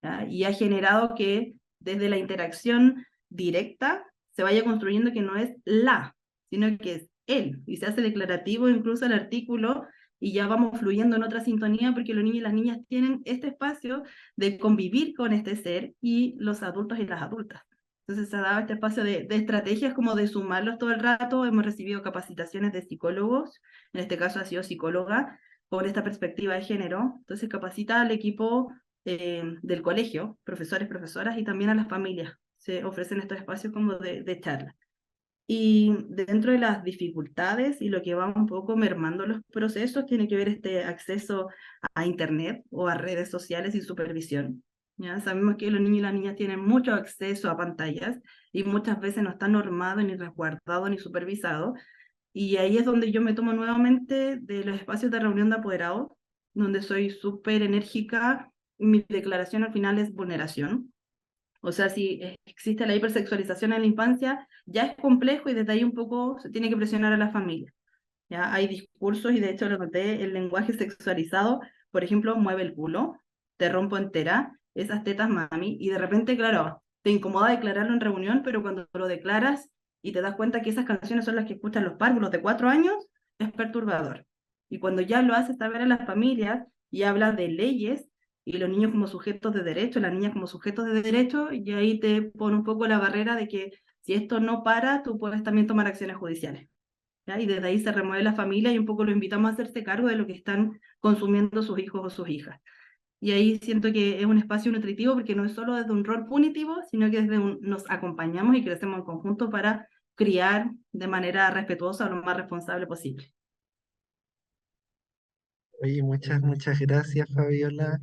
¿ya? Y ha generado que desde la interacción directa se vaya construyendo que no es la, sino que es él, y se hace declarativo incluso el artículo, y ya vamos fluyendo en otra sintonía porque los niños y las niñas tienen este espacio de convivir con este ser y los adultos y las adultas. Entonces se ha dado este espacio de estrategias como de sumarlos todo el rato. Hemos recibido capacitaciones de psicólogos, en este caso ha sido psicóloga, por esta perspectiva de género. Entonces capacita al equipo del colegio, profesores, profesoras y también a las familias. Se ofrecen estos espacios como de charla. Y dentro de las dificultades y lo que va un poco mermando los procesos tiene que ver este acceso a Internet o a redes sociales y supervisión. ¿Ya? Sabemos que los niños y las niñas tienen mucho acceso a pantallas y muchas veces no está normado, ni resguardado, ni supervisado. Y ahí es donde yo me tomo nuevamente de los espacios de reunión de apoderados, donde soy súper enérgica. Mi declaración al final es vulneración. O sea, si existe la hipersexualización en la infancia, ya es complejo y desde ahí un poco se tiene que presionar a la familia. ¿Ya? Hay discursos, y de hecho lo noté, el lenguaje sexualizado, por ejemplo, mueve el culo, te rompo entera, esas tetas mami, y de repente, claro, te incomoda declararlo en reunión, pero cuando lo declaras y te das cuenta que esas canciones son las que escuchan los párvulos de 4 años, es perturbador. Y cuando ya lo haces saber a las familias y hablas de leyes, y los niños como sujetos de derecho, las niñas como sujetos de derecho, y ahí te pone un poco la barrera de que si esto no para, tú puedes también tomar acciones judiciales. ¿Ya? Y desde ahí se remueve la familia y un poco lo invitamos a hacerse cargo de lo que están consumiendo sus hijos o sus hijas. Y ahí siento que es un espacio nutritivo porque no es solo desde un rol punitivo, sino que desde nos acompañamos y crecemos en conjunto para criar de manera respetuosa o lo más responsable posible. Oye, muchas gracias, Fabiola.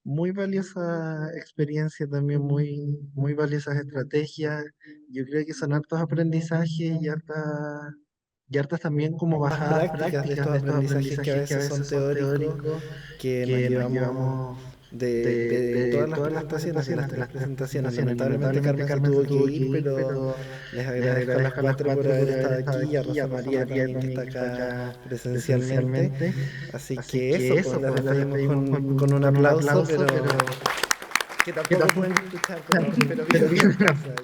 Muy valiosa experiencia también, muy valiosas estrategias. Yo creo que son hartos aprendizajes y hartas también como bajadas Prácticas de prácticas estos de estos aprendizajes que a aprendizajes que a veces son veces son teóricos, teóricos, que nos que nos llevamos llevamos de todas las presentaciones, de las tres presentaciones. Lamentablemente Carmen se tuvo que ir, pero les agradezco a las cuatro por haber estado aquí, y a Rosa María también que está acá presencialmente. Así que eso, pues las despedimos con un aplauso, pero que tampoco pueden escuchar, pero bien en casa.